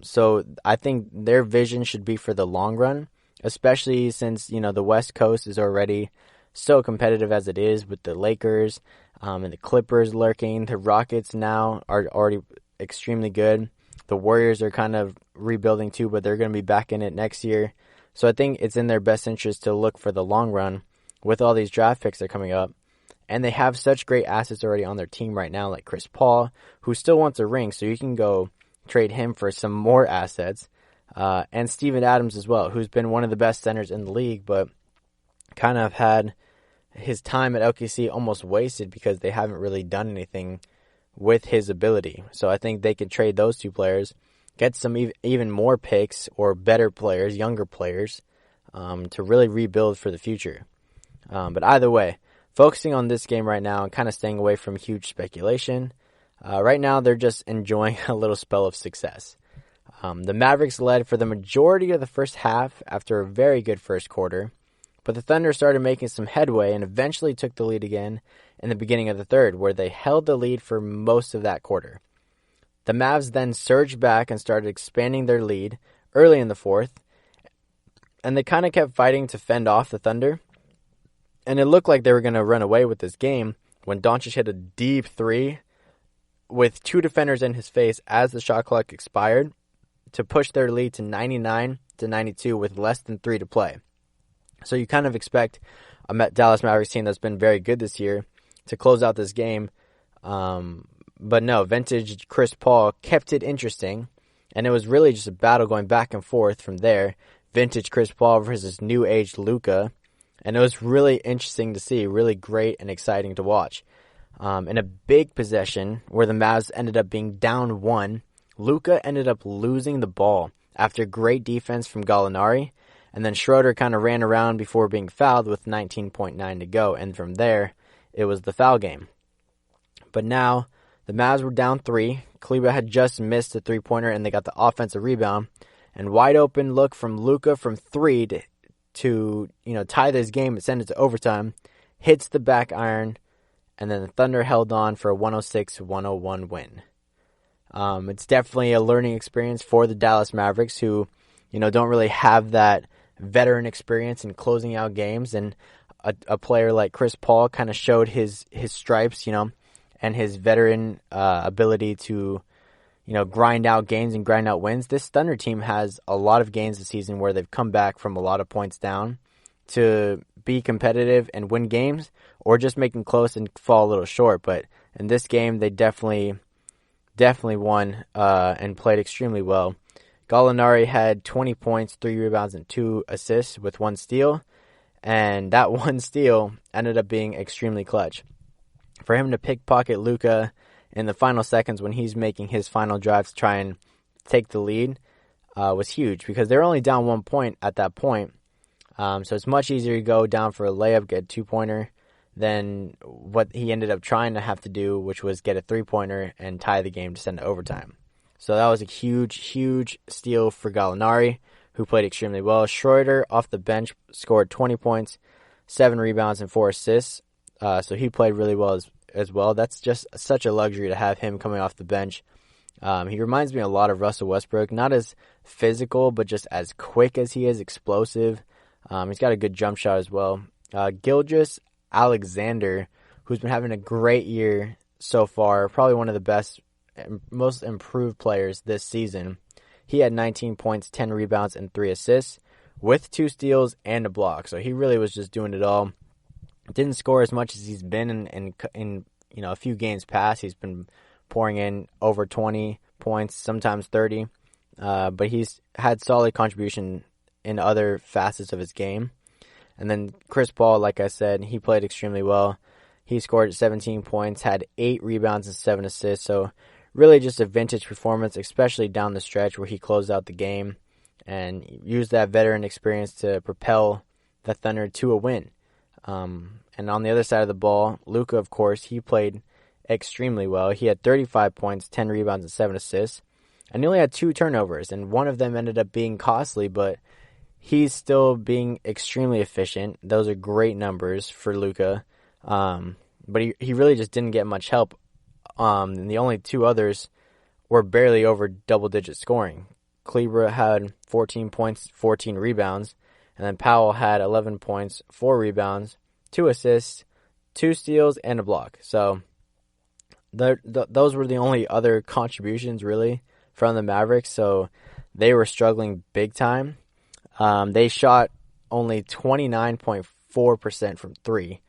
So I think their vision should be for the long run, especially since, the West Coast is already so competitive as it is with the Lakers and the Clippers lurking. The Rockets now are already extremely good. The Warriors are kind of rebuilding too, but they're going to be back in it next year. So I think it's in their best interest to look for the long run with all these draft picks that are coming up. And they have such great assets already on their team right now, like Chris Paul, who still wants a ring, so you can go trade him for some more assets. And Steven Adams as well, who's been one of the best centers in the league, but kind of had his time at OKC almost wasted because they haven't really done anything with his ability. So I think they could trade those 2 players, get some even more picks or better players, younger players, to really rebuild for the future. But either way, focusing on this game right now and kind of staying away from huge speculation, right now they're just enjoying a little spell of success. The Mavericks led for the majority of the first half after a very good first quarter, but the Thunder started making some headway and eventually took the lead again in the beginning of the third, where they held the lead for most of that quarter. The Mavs then surged back and started expanding their lead early in the fourth, and they kind of kept fighting to fend off the Thunder, and it looked like they were going to run away with this game when Doncic hit a deep 3 with 2 defenders in his face as the shot clock expired to push their lead to 99-92 with less than 3 to play. So you kind of expect a Dallas Mavericks team that's been very good this year to close out this game. But no, vintage Chris Paul kept it interesting, and it was really just a battle going back and forth from there. vintage Chris Paul versus new age Luka. And it was really interesting to see, really great and exciting to watch. In a big possession where the Mavs ended up being down 1, Luka ended up losing the ball after great defense from Gallinari, and then Schroeder kind of ran around before being fouled with 19.9 to go, and from there, it was the foul game. But now, the Mavs were down 3, Kleber had just missed a three-pointer, and they got the offensive rebound, and wide open look from Luka from 3 to tie this game and send it to overtime, hits the back iron, and then the Thunder held on for a 106-101 win. It's definitely a learning experience for the Dallas Mavericks, who, don't really have that veteran experience in closing out games. And a player like Chris Paul kind of showed his stripes, and his veteran ability to, grind out games and grind out wins. This Thunder team has a lot of games this season where they've come back from a lot of points down to be competitive and win games, or just make them close and fall a little short. But in this game, they definitely won and played extremely well. Gallinari had 20 points, 3 rebounds, and 2 assists with 1 steal, and that 1 steal ended up being extremely clutch. For him to pickpocket Luka in the final seconds when he's making his final drive to try and take the lead was huge, because they're only down 1 point at that point. So it's much easier to go down for a layup, get a 2-pointer, than what he ended up trying to have to do, which was get a 3-pointer and tie the game to send to overtime. So that was a huge, huge steal for Gallinari, who played extremely well. Schroeder, off the bench, scored 20 points, 7 rebounds, and 4 assists. So he played really well as well. That's just such a luxury to have him coming off the bench. He reminds me a lot of Russell Westbrook, not as physical, but just as quick as he is, explosive. He's got a good jump shot as well. Gilgeous Alexander, who's been having a great year so far, probably one of the best, most improved players this season. He had 19 points, 10 rebounds, and 3 assists with 2 steals and a block. So he really was just doing it all. Didn't score as much as he's been in a few games past. He's been pouring in over 20 points, sometimes 30. But he's had solid contribution in other facets of his game. And then Chris Paul, like I said, he played extremely well. He scored 17 points, had 8 rebounds and 7 assists. So really just a vintage performance, especially down the stretch where he closed out the game and used that veteran experience to propel the Thunder to a win. And on the other side of the ball, Luka, of course, he played extremely well. He had 35 points, 10 rebounds, and 7 assists. And he only had 2 turnovers, and one of them ended up being costly, but he's still being extremely efficient. Those are great numbers for Luka. But he really just didn't get much help. And the only 2 others were barely over double-digit scoring. Kleber had 14 points, 14 rebounds. And then Powell had 11 points, 4 rebounds, 2 assists, 2 steals, and a block. So those were the only other contributions, really, from the Mavericks. So they were struggling big time. They shot only 29.4% from 3.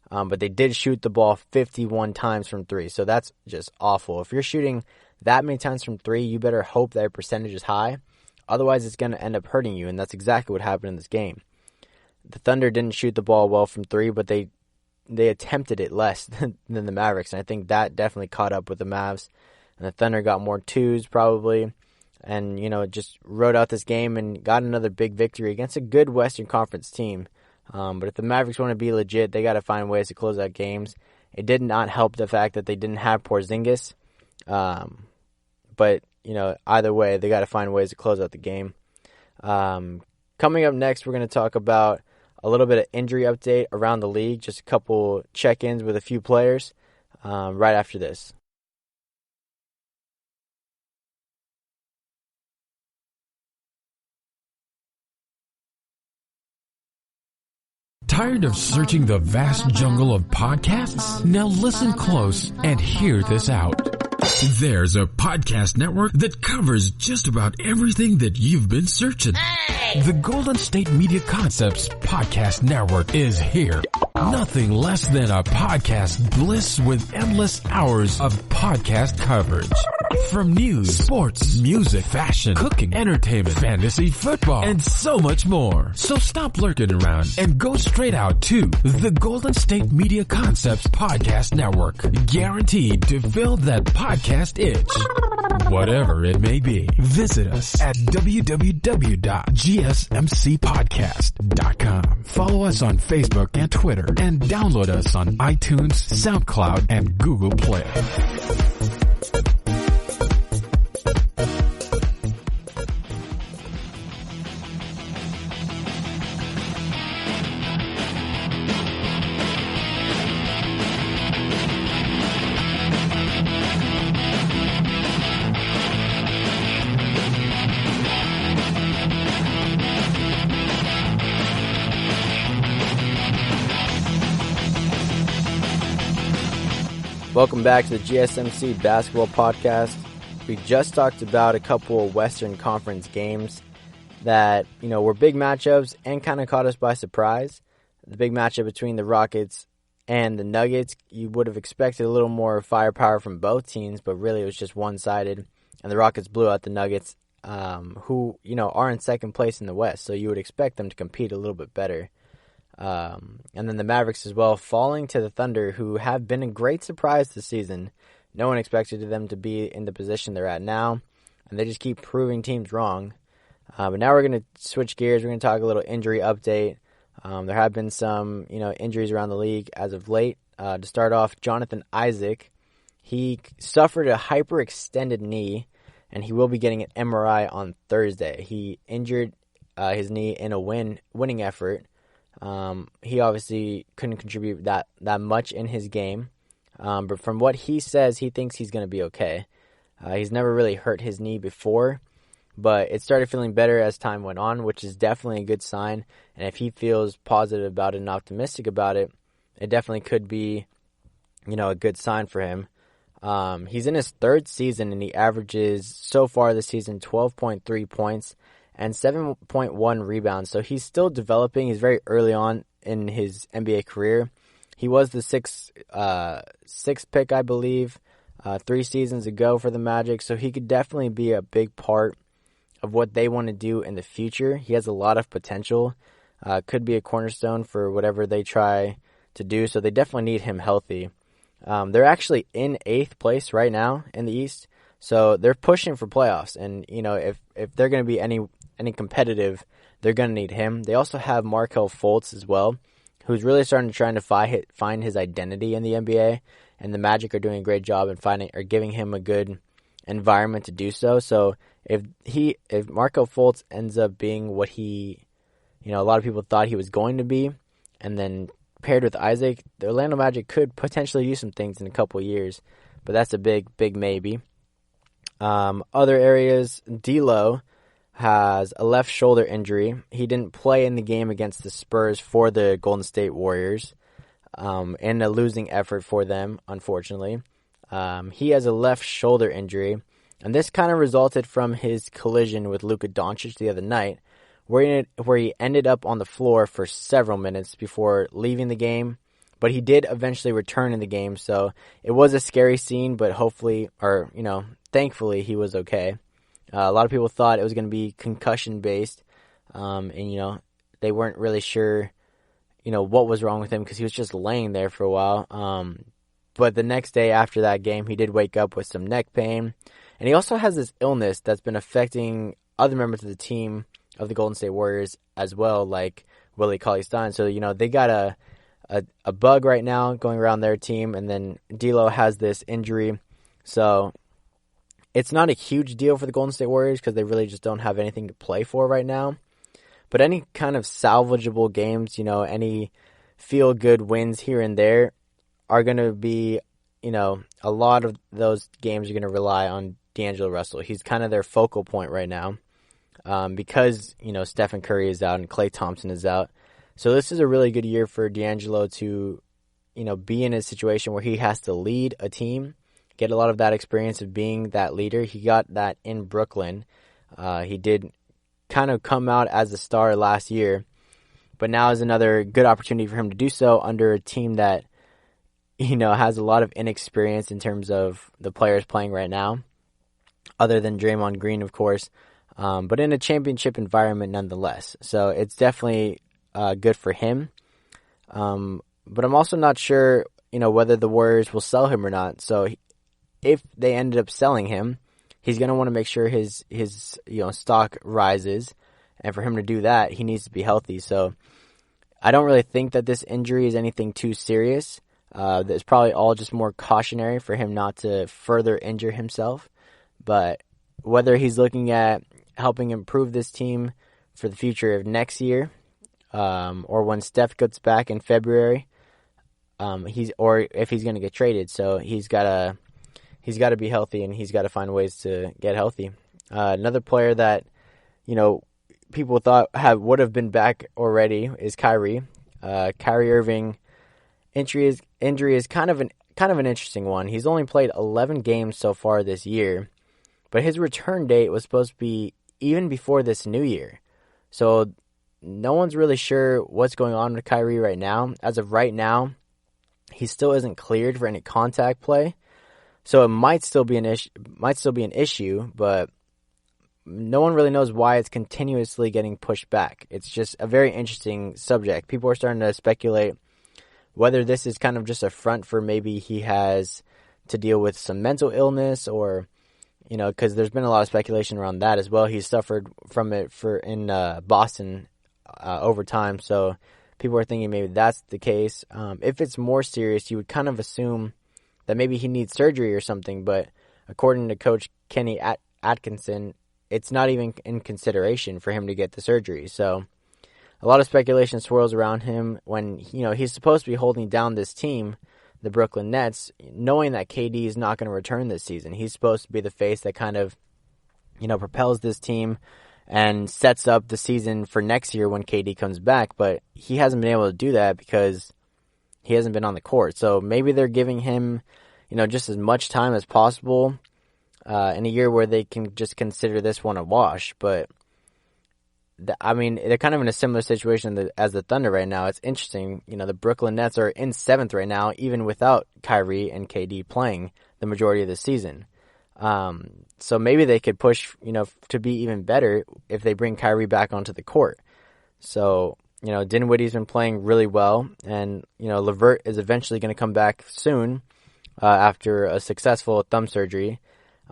But they did shoot the ball 51 times from 3. So that's just awful. If you're shooting that many times from 3, you better hope that your percentage is high. Otherwise, it's going to end up hurting you, and that's exactly what happened in this game. The Thunder didn't shoot the ball well from 3, but they attempted it less than the Mavericks, and I think that definitely caught up with the Mavs. And the Thunder got more 2s probably, and just rode out this game and got another big victory against a good Western Conference team. But if the Mavericks want to be legit, they got to find ways to close out games. It did not help the fact that they didn't have Porzingis, but either way, they got to find ways to close out the game. Coming up next, we're going to talk about a little bit of injury update around the league, just a couple check-ins with a few players right after this.
Tired of searching the vast jungle of podcasts? Now listen close and hear this out. There's a podcast network that covers just about everything that you've been searching. Hey! The Golden State Media Concepts Podcast Network is here. Nothing less than a podcast bliss with endless hours of podcast coverage. From news, sports, music, fashion, cooking, entertainment, fantasy, football, and so much more. So stop lurking around and go straight out to the Golden State Media Concepts Podcast Network. Guaranteed to fill that podcast itch. Whatever it may be. Visit us at www.gsmcpodcast.com. Follow us on Facebook and Twitter, and download us on iTunes, SoundCloud, and Google Play.
Welcome back to the GSMC Basketball Podcast. We just talked about a couple of Western Conference games that, were big matchups and kind of caught us by surprise. The big matchup between the Rockets and the Nuggets, you would have expected a little more firepower from both teams, but really it was just one-sided. And the Rockets blew out the Nuggets, who, are in second place in the West, so you would expect them to compete a little bit better. And then the Mavericks as well, falling to the Thunder, who have been a great surprise this season. No one expected them to be in the position they're at now, and they just keep proving teams wrong. But now we're going to switch gears. We're going to talk a little injury update. There have been some, injuries around the league as of late. To start off, Jonathan Isaac, he suffered a hyperextended knee, and he will be getting an MRI on Thursday. He injured his knee in a winning effort. He obviously couldn't contribute that much in his game, but from what he says, he thinks he's going to be okay. He's never really hurt his knee before, but it started feeling better as time went on, which is definitely a good sign, and if he feels positive about it and optimistic about it, it definitely could be, a good sign for him. He's in his third season, and he averages, so far this season, 12.3 points, and 7.1 rebounds. So he's still developing. He's very early on in his NBA career. He was the sixth pick, I believe, 3 seasons ago for the Magic. So he could definitely be a big part of what they want to do in the future. He has a lot of potential. Could be a cornerstone for whatever they try to do. So they definitely need him healthy. They're actually in 8th place right now in the East. So they're pushing for playoffs. And, if they're going to be any competitive, they're going to need him. They also have Markelle Fultz as well, who's really starting to find his identity in the NBA, and the Magic are doing a great job in giving him a good environment to do so. So if Markelle Fultz ends up being what he, a lot of people thought he was going to be, and then paired with Isaac, the Orlando Magic could potentially do some things in a couple of years, but that's a big maybe. Other areas, D'Lo has a left shoulder injury. He didn't play in the game against the Spurs for the Golden State Warriors, in a losing effort for them, unfortunately. He has a left shoulder injury, and this kind of resulted from his collision with Luka Doncic the other night, where he ended up on the floor for several minutes before leaving the game, but he did eventually return in the game, so it was a scary scene, but thankfully he was okay. A lot of people thought it was going to be concussion-based, and, they weren't really sure, what was wrong with him because he was just laying there for a while. But the next day after that game, he did wake up with some neck pain, and he also has this illness that's been affecting other members of the team of the Golden State Warriors as well, like Willie Cauley-Stein. So, they got a bug right now going around their team, and then D'Lo has this injury. So it's not a huge deal for the Golden State Warriors because they really just don't have anything to play for right now. But any kind of salvageable games, any feel-good wins here and there are going to be, a lot of those games are going to rely on D'Angelo Russell. He's kind of their focal point right now because, Stephen Curry is out and Klay Thompson is out. So this is a really good year for D'Angelo to, be in a situation where he has to lead a team, get a lot of that experience of being that leader. He got that in Brooklyn. He did kind of come out as a star last year, but now is another good opportunity for him to do so under a team that, has a lot of inexperience in terms of the players playing right now. other than Draymond Green, of course, but in a championship environment nonetheless. So it's definitely good for him. But I'm also not sure, whether the Warriors will sell him or not. So if they ended up selling him, he's going to want to make sure his stock rises. And for him to do that, he needs to be healthy. So I don't really think that this injury is anything too serious. It's probably all just more cautionary for him not to further injure himself. But whether he's looking at helping improve this team for the future of next year, or when Steph gets back in February, or if he's going to get traded. So he's got to be healthy, and he's got to find ways to get healthy. Another player that people thought would have been back already is Kyrie. Kyrie Irving injury is kind of an interesting one. He's only played 11 games so far this year, but his return date was supposed to be even before this new year. So no one's really sure what's going on with Kyrie right now. As of right now, he still isn't cleared for any contact play. So it might still be an issue, but no one really knows why it's continuously getting pushed back. It's just a very interesting subject. People are starting to speculate whether this is kind of just a front for maybe he has to deal with some mental illness, or because there's been a lot of speculation around that as well. He suffered from it in Boston over time, so people are thinking maybe that's the case. If it's more serious, you would kind of assume that maybe he needs surgery or something, but according to Coach Kenny Atkinson, it's not even in consideration for him to get the surgery. So a lot of speculation swirls around him when, he's supposed to be holding down this team, the Brooklyn Nets, knowing that KD is not going to return this season. He's supposed to be the face that kind of, propels this team and sets up the season for next year when KD comes back, but he hasn't been able to do that because he hasn't been on the court. So maybe they're giving him, just as much time as possible in a year where they can just consider this one a wash. But, they're kind of in a similar situation as the Thunder right now. It's interesting. The Brooklyn Nets are in 7th right now, even without Kyrie and KD playing the majority of the season. So maybe they could push, to be even better if they bring Kyrie back onto the court. So, Dinwiddie's been playing really well, and, LeVert is eventually going to come back soon after a successful thumb surgery.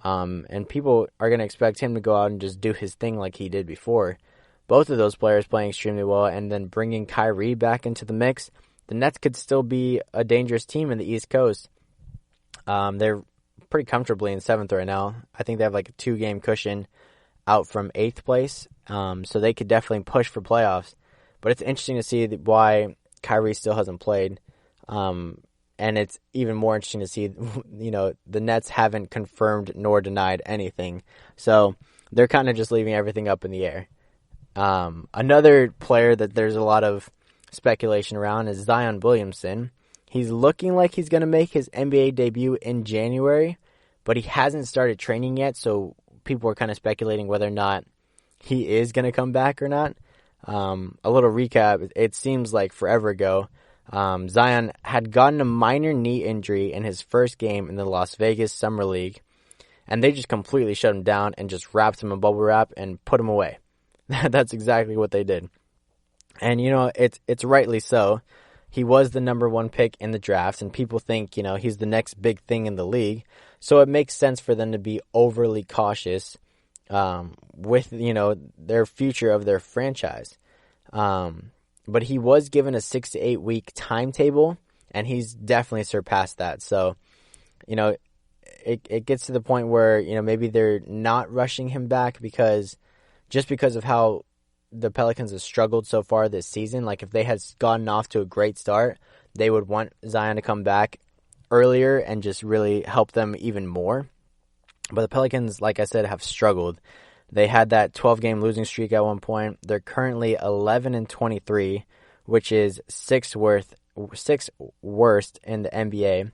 And people are going to expect him to go out and just do his thing like he did before. Both of those players playing extremely well, and then bringing Kyrie back into the mix, the Nets could still be a dangerous team in the East Coast. They're pretty comfortably in 7th right now. I think they have like a 2-game cushion out from 8th place, so they could definitely push for playoffs. But it's interesting to see why Kyrie still hasn't played, and it's even more interesting to see, the Nets haven't confirmed nor denied anything. So they're kind of just leaving everything up in the air. Another player that there's a lot of speculation around is Zion Williamson. He's looking like he's going to make his NBA debut in January, but he hasn't started training yet, so people are kind of speculating whether or not he is going to come back or not. A little recap, it seems like forever ago, Zion had gotten a minor knee injury in his first game in the Las Vegas Summer League, and they just completely shut him down and just wrapped him in bubble wrap and put him away. That's exactly what they did. And, it's rightly so. He was the number 1 pick in the draft, and people think, he's the next big thing in the league. So it makes sense for them to be overly cautious with, their future of their franchise. But he was given a 6 to 8 week timetable, and he's definitely surpassed that. So, it gets to the point where, maybe they're not rushing him back because of how the Pelicans have struggled so far this season. Like, if they had gotten off to a great start, they would want Zion to come back earlier and just really help them even more. But the Pelicans, like I said, have struggled. They had that 12-game losing streak at one point. They're currently 11-23, which is sixth worst in the NBA.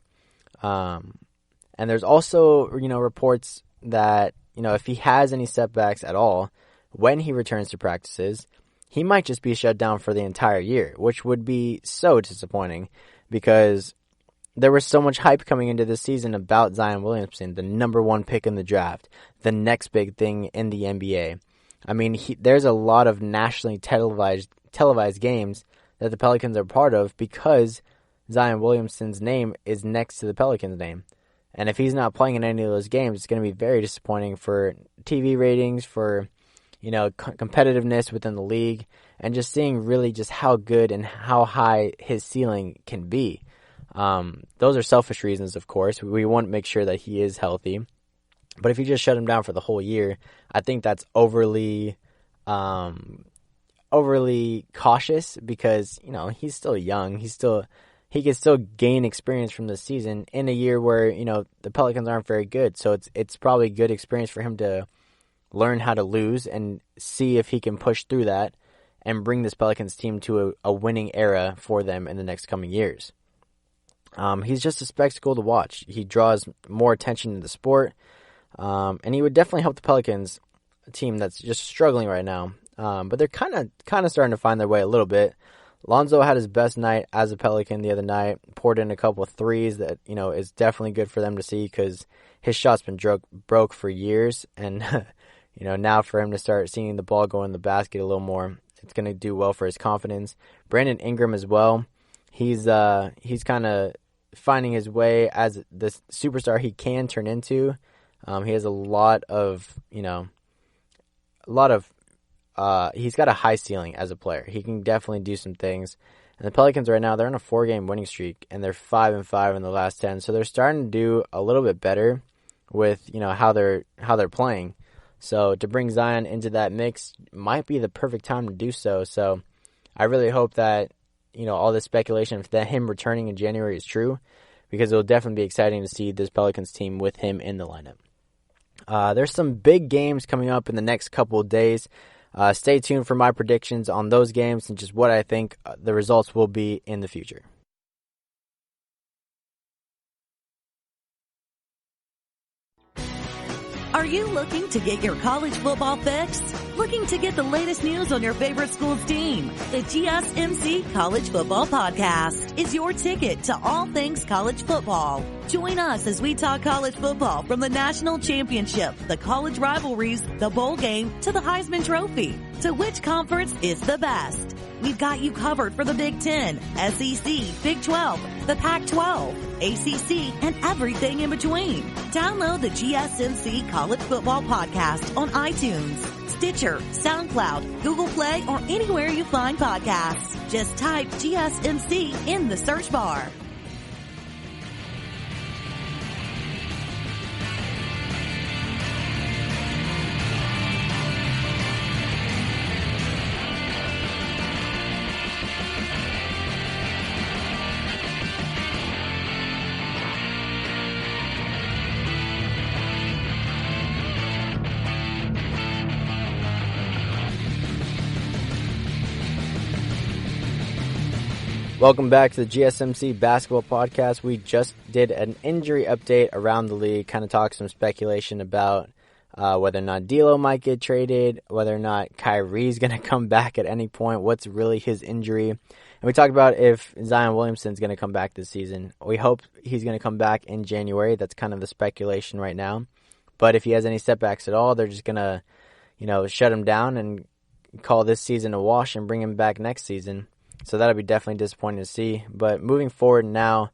And there's also, reports that, if he has any setbacks at all, when he returns to practices, he might just be shut down for the entire year, which would be so disappointing because, there was so much hype coming into this season about Zion Williamson, the number 1 pick in the draft, the next big thing in the NBA. I mean, there's a lot of nationally televised games that the Pelicans are part of because Zion Williamson's name is next to the Pelicans' name. And if he's not playing in any of those games, it's going to be very disappointing for TV ratings, for competitiveness within the league, and just seeing really just how good and how high his ceiling can be. Those are selfish reasons, of course. We want to make sure that he is healthy. But if you just shut him down for the whole year, I think that's overly cautious because, he's still young. He can still gain experience from this season in a year where, the Pelicans aren't very good. So it's probably good experience for him to learn how to lose and see if he can push through that and bring this Pelicans team to a winning era for them in the next coming years. He's just a spectacle to watch. He draws more attention to the sport, and he would definitely help the Pelicans, a team that's just struggling right now. But they're kind of starting to find their way a little bit. Lonzo had his best night as a Pelican the other night, poured in a couple of threes that, is definitely good for them to see because his shot's been broke for years. And, now for him to start seeing the ball go in the basket a little more, it's going to do well for his confidence. Brandon Ingram as well. He's kind of finding his way as the superstar he can turn into. He has he's got a high ceiling as a player. He can definitely do some things. And the Pelicans right now, they're on a 4-game winning streak, and they're 5-5 in the last 10. So they're starting to do a little bit better with, how they're playing. So to bring Zion into that mix might be the perfect time to do so. So I really hope that, all this speculation that him returning in January is true, because it'll definitely be exciting to see this Pelicans team with him in the lineup. There's some big games coming up in the next couple of days. Stay tuned for my predictions on those games and just what I think the results will be in the future.
Are you looking to get your college football fix? Looking to get the latest news on your favorite school's team? The GSMC College Football Podcast is your ticket to all things college football. Join us as we talk college football from the national championship, the college rivalries, the bowl game, to the Heisman Trophy. To which conference is the best? We've got you covered for the Big Ten, SEC, Big 12, the Pac-12, ACC, and everything in between. Download the GSMC College Football Podcast on iTunes, Stitcher, SoundCloud, Google Play, or anywhere you find podcasts. Just type GSMC in the search bar.
Welcome back to the GSMC Basketball Podcast. We just did an injury update around the league, kind of talked some speculation about whether or not D'Lo might get traded, whether or not Kyrie's going to come back at any point, what's really his injury. And we talked about if Zion Williamson's going to come back this season. We hope he's going to come back in January. That's kind of the speculation right now. But if he has any setbacks at all, they're just going to, shut him down and call this season a wash and bring him back next season. So that'll be definitely disappointing to see. But moving forward now,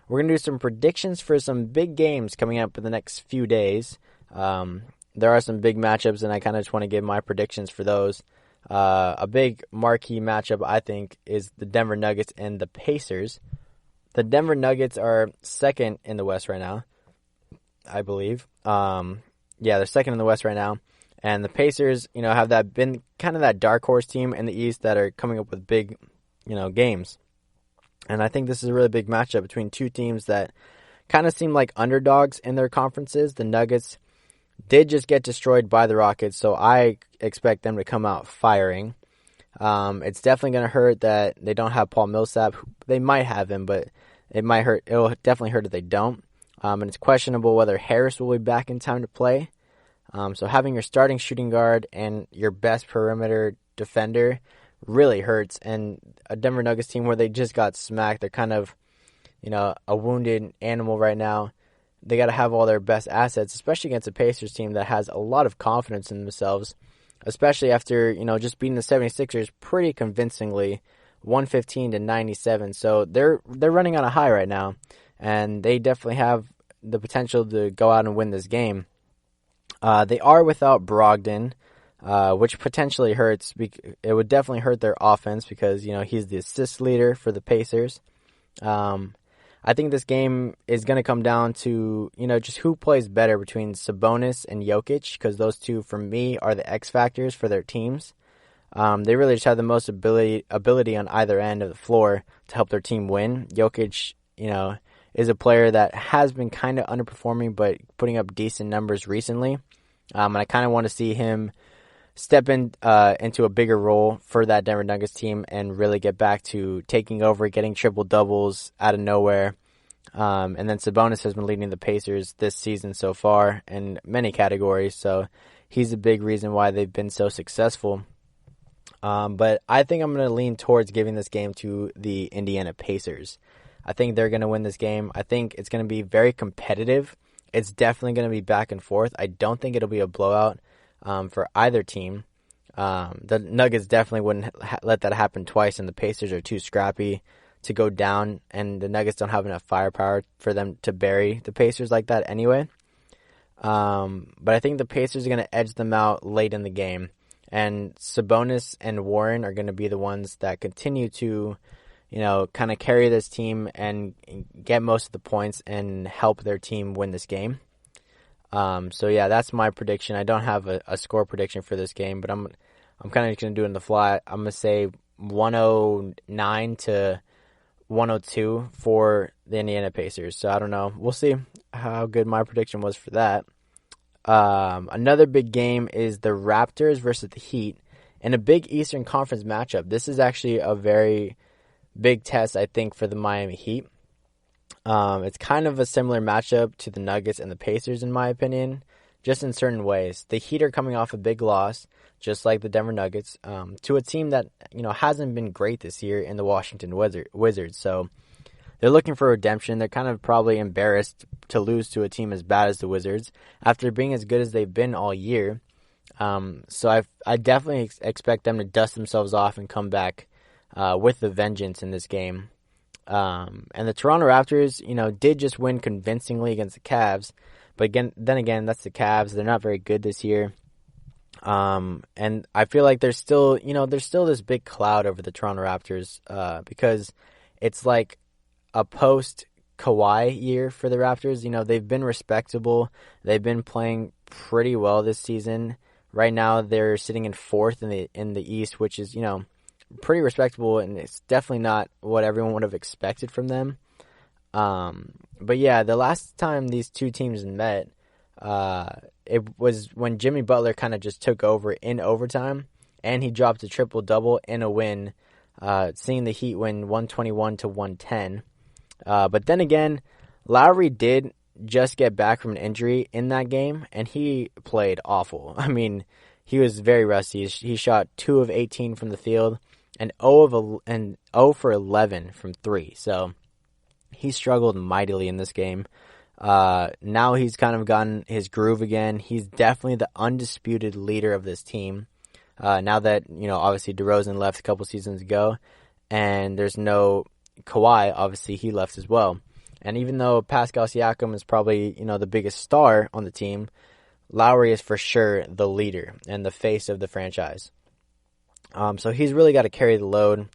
we're going to do some predictions for some big games coming up in the next few days. There are some big matchups, and I kind of just want to give my predictions for those. A big marquee matchup, I think, is the Denver Nuggets and the Pacers. The Denver Nuggets are second in the West right now, I believe. They're second in the West right now. And the Pacers, have been kind of that dark horse team in the East that are coming up with big games. And I think this is a really big matchup between two teams that kind of seem like underdogs in their conferences. The Nuggets did just get destroyed by the Rockets, so I expect them to come out firing. It's definitely going to hurt that they don't have Paul Millsap. They might have him, but it might hurt. It'll definitely hurt if they don't. And it's questionable whether Harris will be back in time to play. So having your starting shooting guard and your best perimeter defender really hurts. And a Denver Nuggets team where they just got smacked, they're kind of a wounded animal right now. They got to have all their best assets, especially against a Pacers team that has a lot of confidence in themselves, especially after, just beating the 76ers pretty convincingly, 115-97. So they're running on a high right now, and they definitely have the potential to go out and win this game. They are without Brogdon, which potentially hurts. It would definitely hurt their offense because, he's the assist leader for the Pacers. I think this game is going to come down to, just who plays better between Sabonis and Jokic, because those two, for me, are the X factors for their teams. They really just have the most ability on either end of the floor to help their team win. Jokic, is a player that has been kind of underperforming, but putting up decent numbers recently. And I kind of want to see him step into a bigger role for that Denver Nuggets team and really get back to taking over, getting triple doubles out of nowhere. And then Sabonis has been leading the Pacers this season so far in many categories, so he's a big reason why they've been so successful. But I think I'm going to lean towards giving this game to the Indiana Pacers. I think they're going to win this game. I think it's going to be very competitive. It's definitely going to be back and forth. I don't think it'll be a blowout for either team. The Nuggets definitely wouldn't let that happen twice, and the Pacers are too scrappy to go down, and the Nuggets don't have enough firepower for them to bury the Pacers like that anyway. But I think the Pacers are going to edge them out late in the game, and Sabonis and Warren are going to be the ones that continue to, kind of carry this team and get most of the points and help their team win this game. So yeah, that's my prediction. I don't have a score prediction for this game, but I'm kind of going to do it in the fly. I'm going to say 109-102 for the Indiana Pacers. So I don't know. We'll see how good my prediction was for that. Another big game is the Raptors versus the Heat in a big Eastern Conference matchup. This is actually a very big test, I think, for the Miami Heat. It's kind of a similar matchup to the Nuggets and the Pacers, in my opinion, just in certain ways. The Heat are coming off a big loss, just like the Denver Nuggets, to a team that, hasn't been great this year in the Washington Wizards. So they're looking for redemption. They're kind of probably embarrassed to lose to a team as bad as the Wizards after being as good as they've been all year. So I definitely expect them to dust themselves off and come back with a vengeance in this game. And the Toronto Raptors, did just win convincingly against the Cavs. But then again, that's the Cavs. They're not very good this year. And I feel like there's still this big cloud over the Toronto Raptors, because it's like a post-Kawhi year for the Raptors. They've been respectable. They've been playing pretty well this season. Right now, they're sitting in fourth in the East, which is, pretty respectable, and it's definitely not what everyone would have expected from them. But yeah, the last time these two teams met, it was when Jimmy Butler kind of just took over in overtime, and he dropped a triple-double in a win, seeing the Heat win 121-110. But then again, Lowry did just get back from an injury in that game, and he played awful. I mean, he was very rusty. He shot 2 of 18 from the field and 0 for 11 from 3. So he struggled mightily in this game. Now he's kind of gotten his groove again. He's definitely the undisputed leader of this team. Now that, obviously DeRozan left a couple seasons ago, and there's no Kawhi, obviously he left as well. And even though Pascal Siakam is probably, the biggest star on the team, Lowry is for sure the leader and the face of the franchise. So he's really got to carry the load,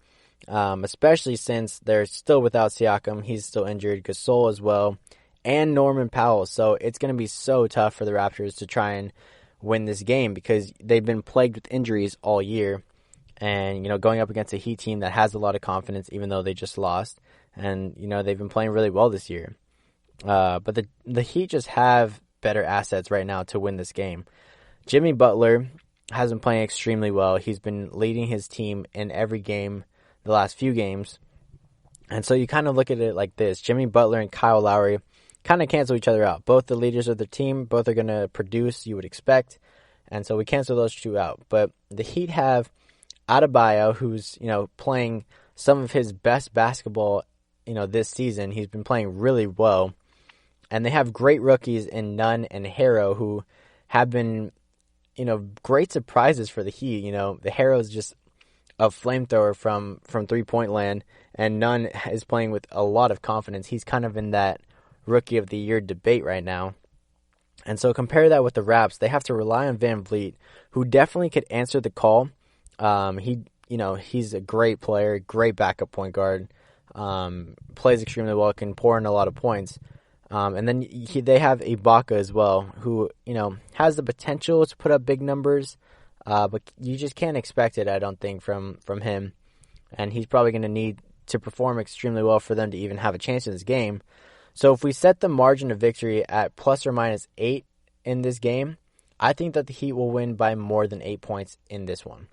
especially since they're still without Siakam. He's still injured, Gasol as well, and Norman Powell. So it's going to be so tough for the Raptors to try and win this game because they've been plagued with injuries all year. And, going up against a Heat team that has a lot of confidence, even though they just lost. And, they've been playing really well this year. But the Heat just have better assets right now to win this game. Jimmy Butler has been playing extremely well. He's been leading his team in every game the last few games. And so you kind of look at it like this. Jimmy Butler and Kyle Lowry kind of cancel each other out. Both the leaders of the team, both are going to produce, you would expect. And so we cancel those two out. But the Heat have Adebayo, who's, playing some of his best basketball, this season. He's been playing really well. And they have great rookies in Nunn and Harrow who have been, great surprises for the Heat. The Harrow is just a flamethrower from three-point land, and Nunn is playing with a lot of confidence. He's kind of in that Rookie of the Year debate right now. And so compare that with the Raps. They have to rely on Van Vliet, who definitely could answer the call. He's a great player, great backup point guard, plays extremely well, can pour in a lot of points. And then they have Ibaka as well, who, has the potential to put up big numbers, but you just can't expect it, I don't think, from him. And he's probably going to need to perform extremely well for them to even have a chance in this game. So if we set the margin of victory at plus or minus 8 in this game, I think that the Heat will win by more than 8 points in this one.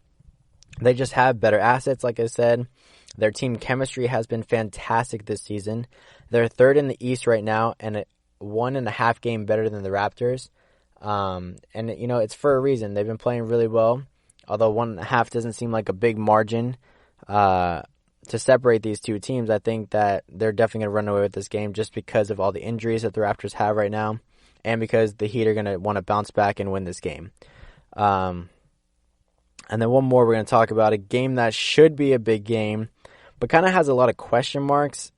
They just have better assets, like I said. Their team chemistry has been fantastic this season. They're third in the East right now and 1.5 game better than the Raptors. It's for a reason. They've been playing really well, although 1.5 doesn't seem like a big margin to separate these two teams. I think that they're definitely going to run away with this game just because of all the injuries that the Raptors have right now and because the Heat are going to want to bounce back and win this game. And then one more we're going to talk about, a game that should be a big game, but kind of has a lot of question marks,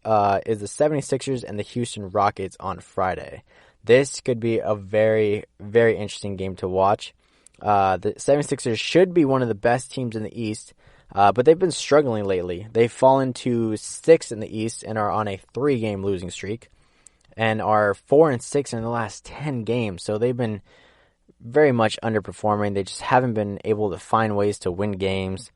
is the 76ers and the Houston Rockets on Friday. This could be a very, very interesting game to watch. The 76ers should be one of the best teams in the East, but they've been struggling lately. They've fallen to 6th in the East and are on a 3-game losing streak and are 4-6 in the last 10 games. So they've been very much underperforming. They just haven't been able to find ways to win games.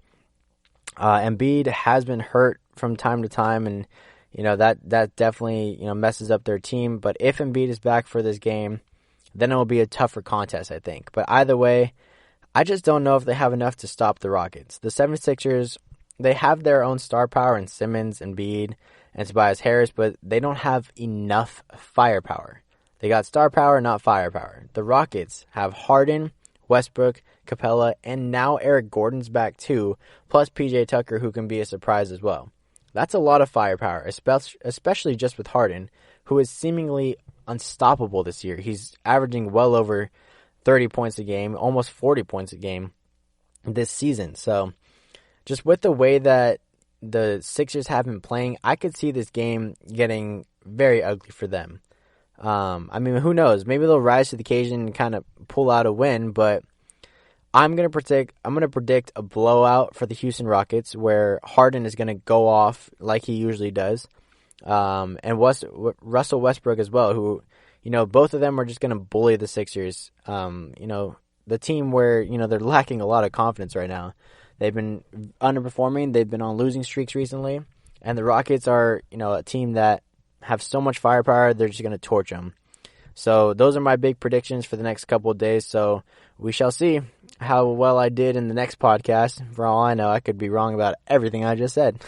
Embiid has been hurt from time to time, and that definitely messes up their team. But if Embiid is back for this game, then it will be a tougher contest, I think. But either way, I just don't know if they have enough to stop the Rockets. The 76ers, they have their own star power in Simmons, Embiid, and Tobias Harris, but they don't have enough firepower. They got star power, not firepower. The Rockets have Harden, Westbrook, Capella, and now Eric Gordon's back too, plus PJ Tucker, who can be a surprise as well. That's a lot of firepower, especially just with Harden, who is seemingly unstoppable this year. He's averaging well over 30 points a game, almost 40 points a game this season. So just with the way that the Sixers have been playing, I could see this game getting very ugly for them. Who knows? Maybe they'll rise to the occasion and kind of pull out a win, but I'm going to predict a blowout for the Houston Rockets where Harden is going to go off like he usually does. And Russell Westbrook as well, who, both of them are just going to bully the Sixers. The team where, they're lacking a lot of confidence right now. They've been underperforming. They've been on losing streaks recently. And the Rockets are, a team that have so much firepower, they're just going to torch them. So those are my big predictions for the next couple of days. So we shall see how well I did in the next podcast. For all I know, I could be wrong about everything I just said.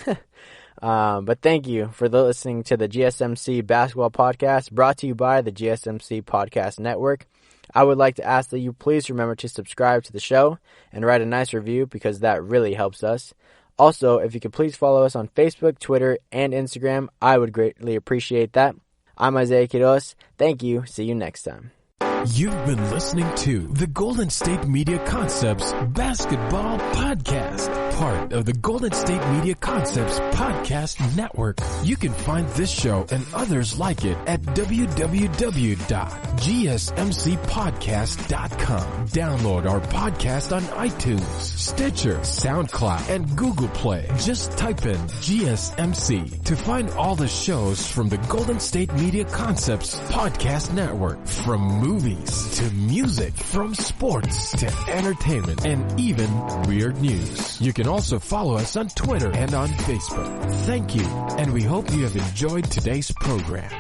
But thank you for listening to the GSMC Basketball Podcast, brought to you by the GSMC Podcast Network. I would like to ask that you please remember to subscribe to the show and write a nice review because that really helps us. Also, if you could please follow us on Facebook, Twitter, and Instagram, I would greatly appreciate that. I'm Isiah Quiroz. Thank you. See you next time.
You've been listening to the Golden State Media Concepts Basketball Podcast, part of the Golden State Media Concepts Podcast Network. You can find this show and others like it at www.gsmcpodcast.com. Download our podcast on iTunes, Stitcher, SoundCloud, and Google Play. Just type in GSMC to find all the shows from the Golden State Media Concepts Podcast Network, from movies to music, from sports to entertainment, and even weird news. You can also follow us on Twitter and on Facebook. Thank you, and we hope you have enjoyed today's program.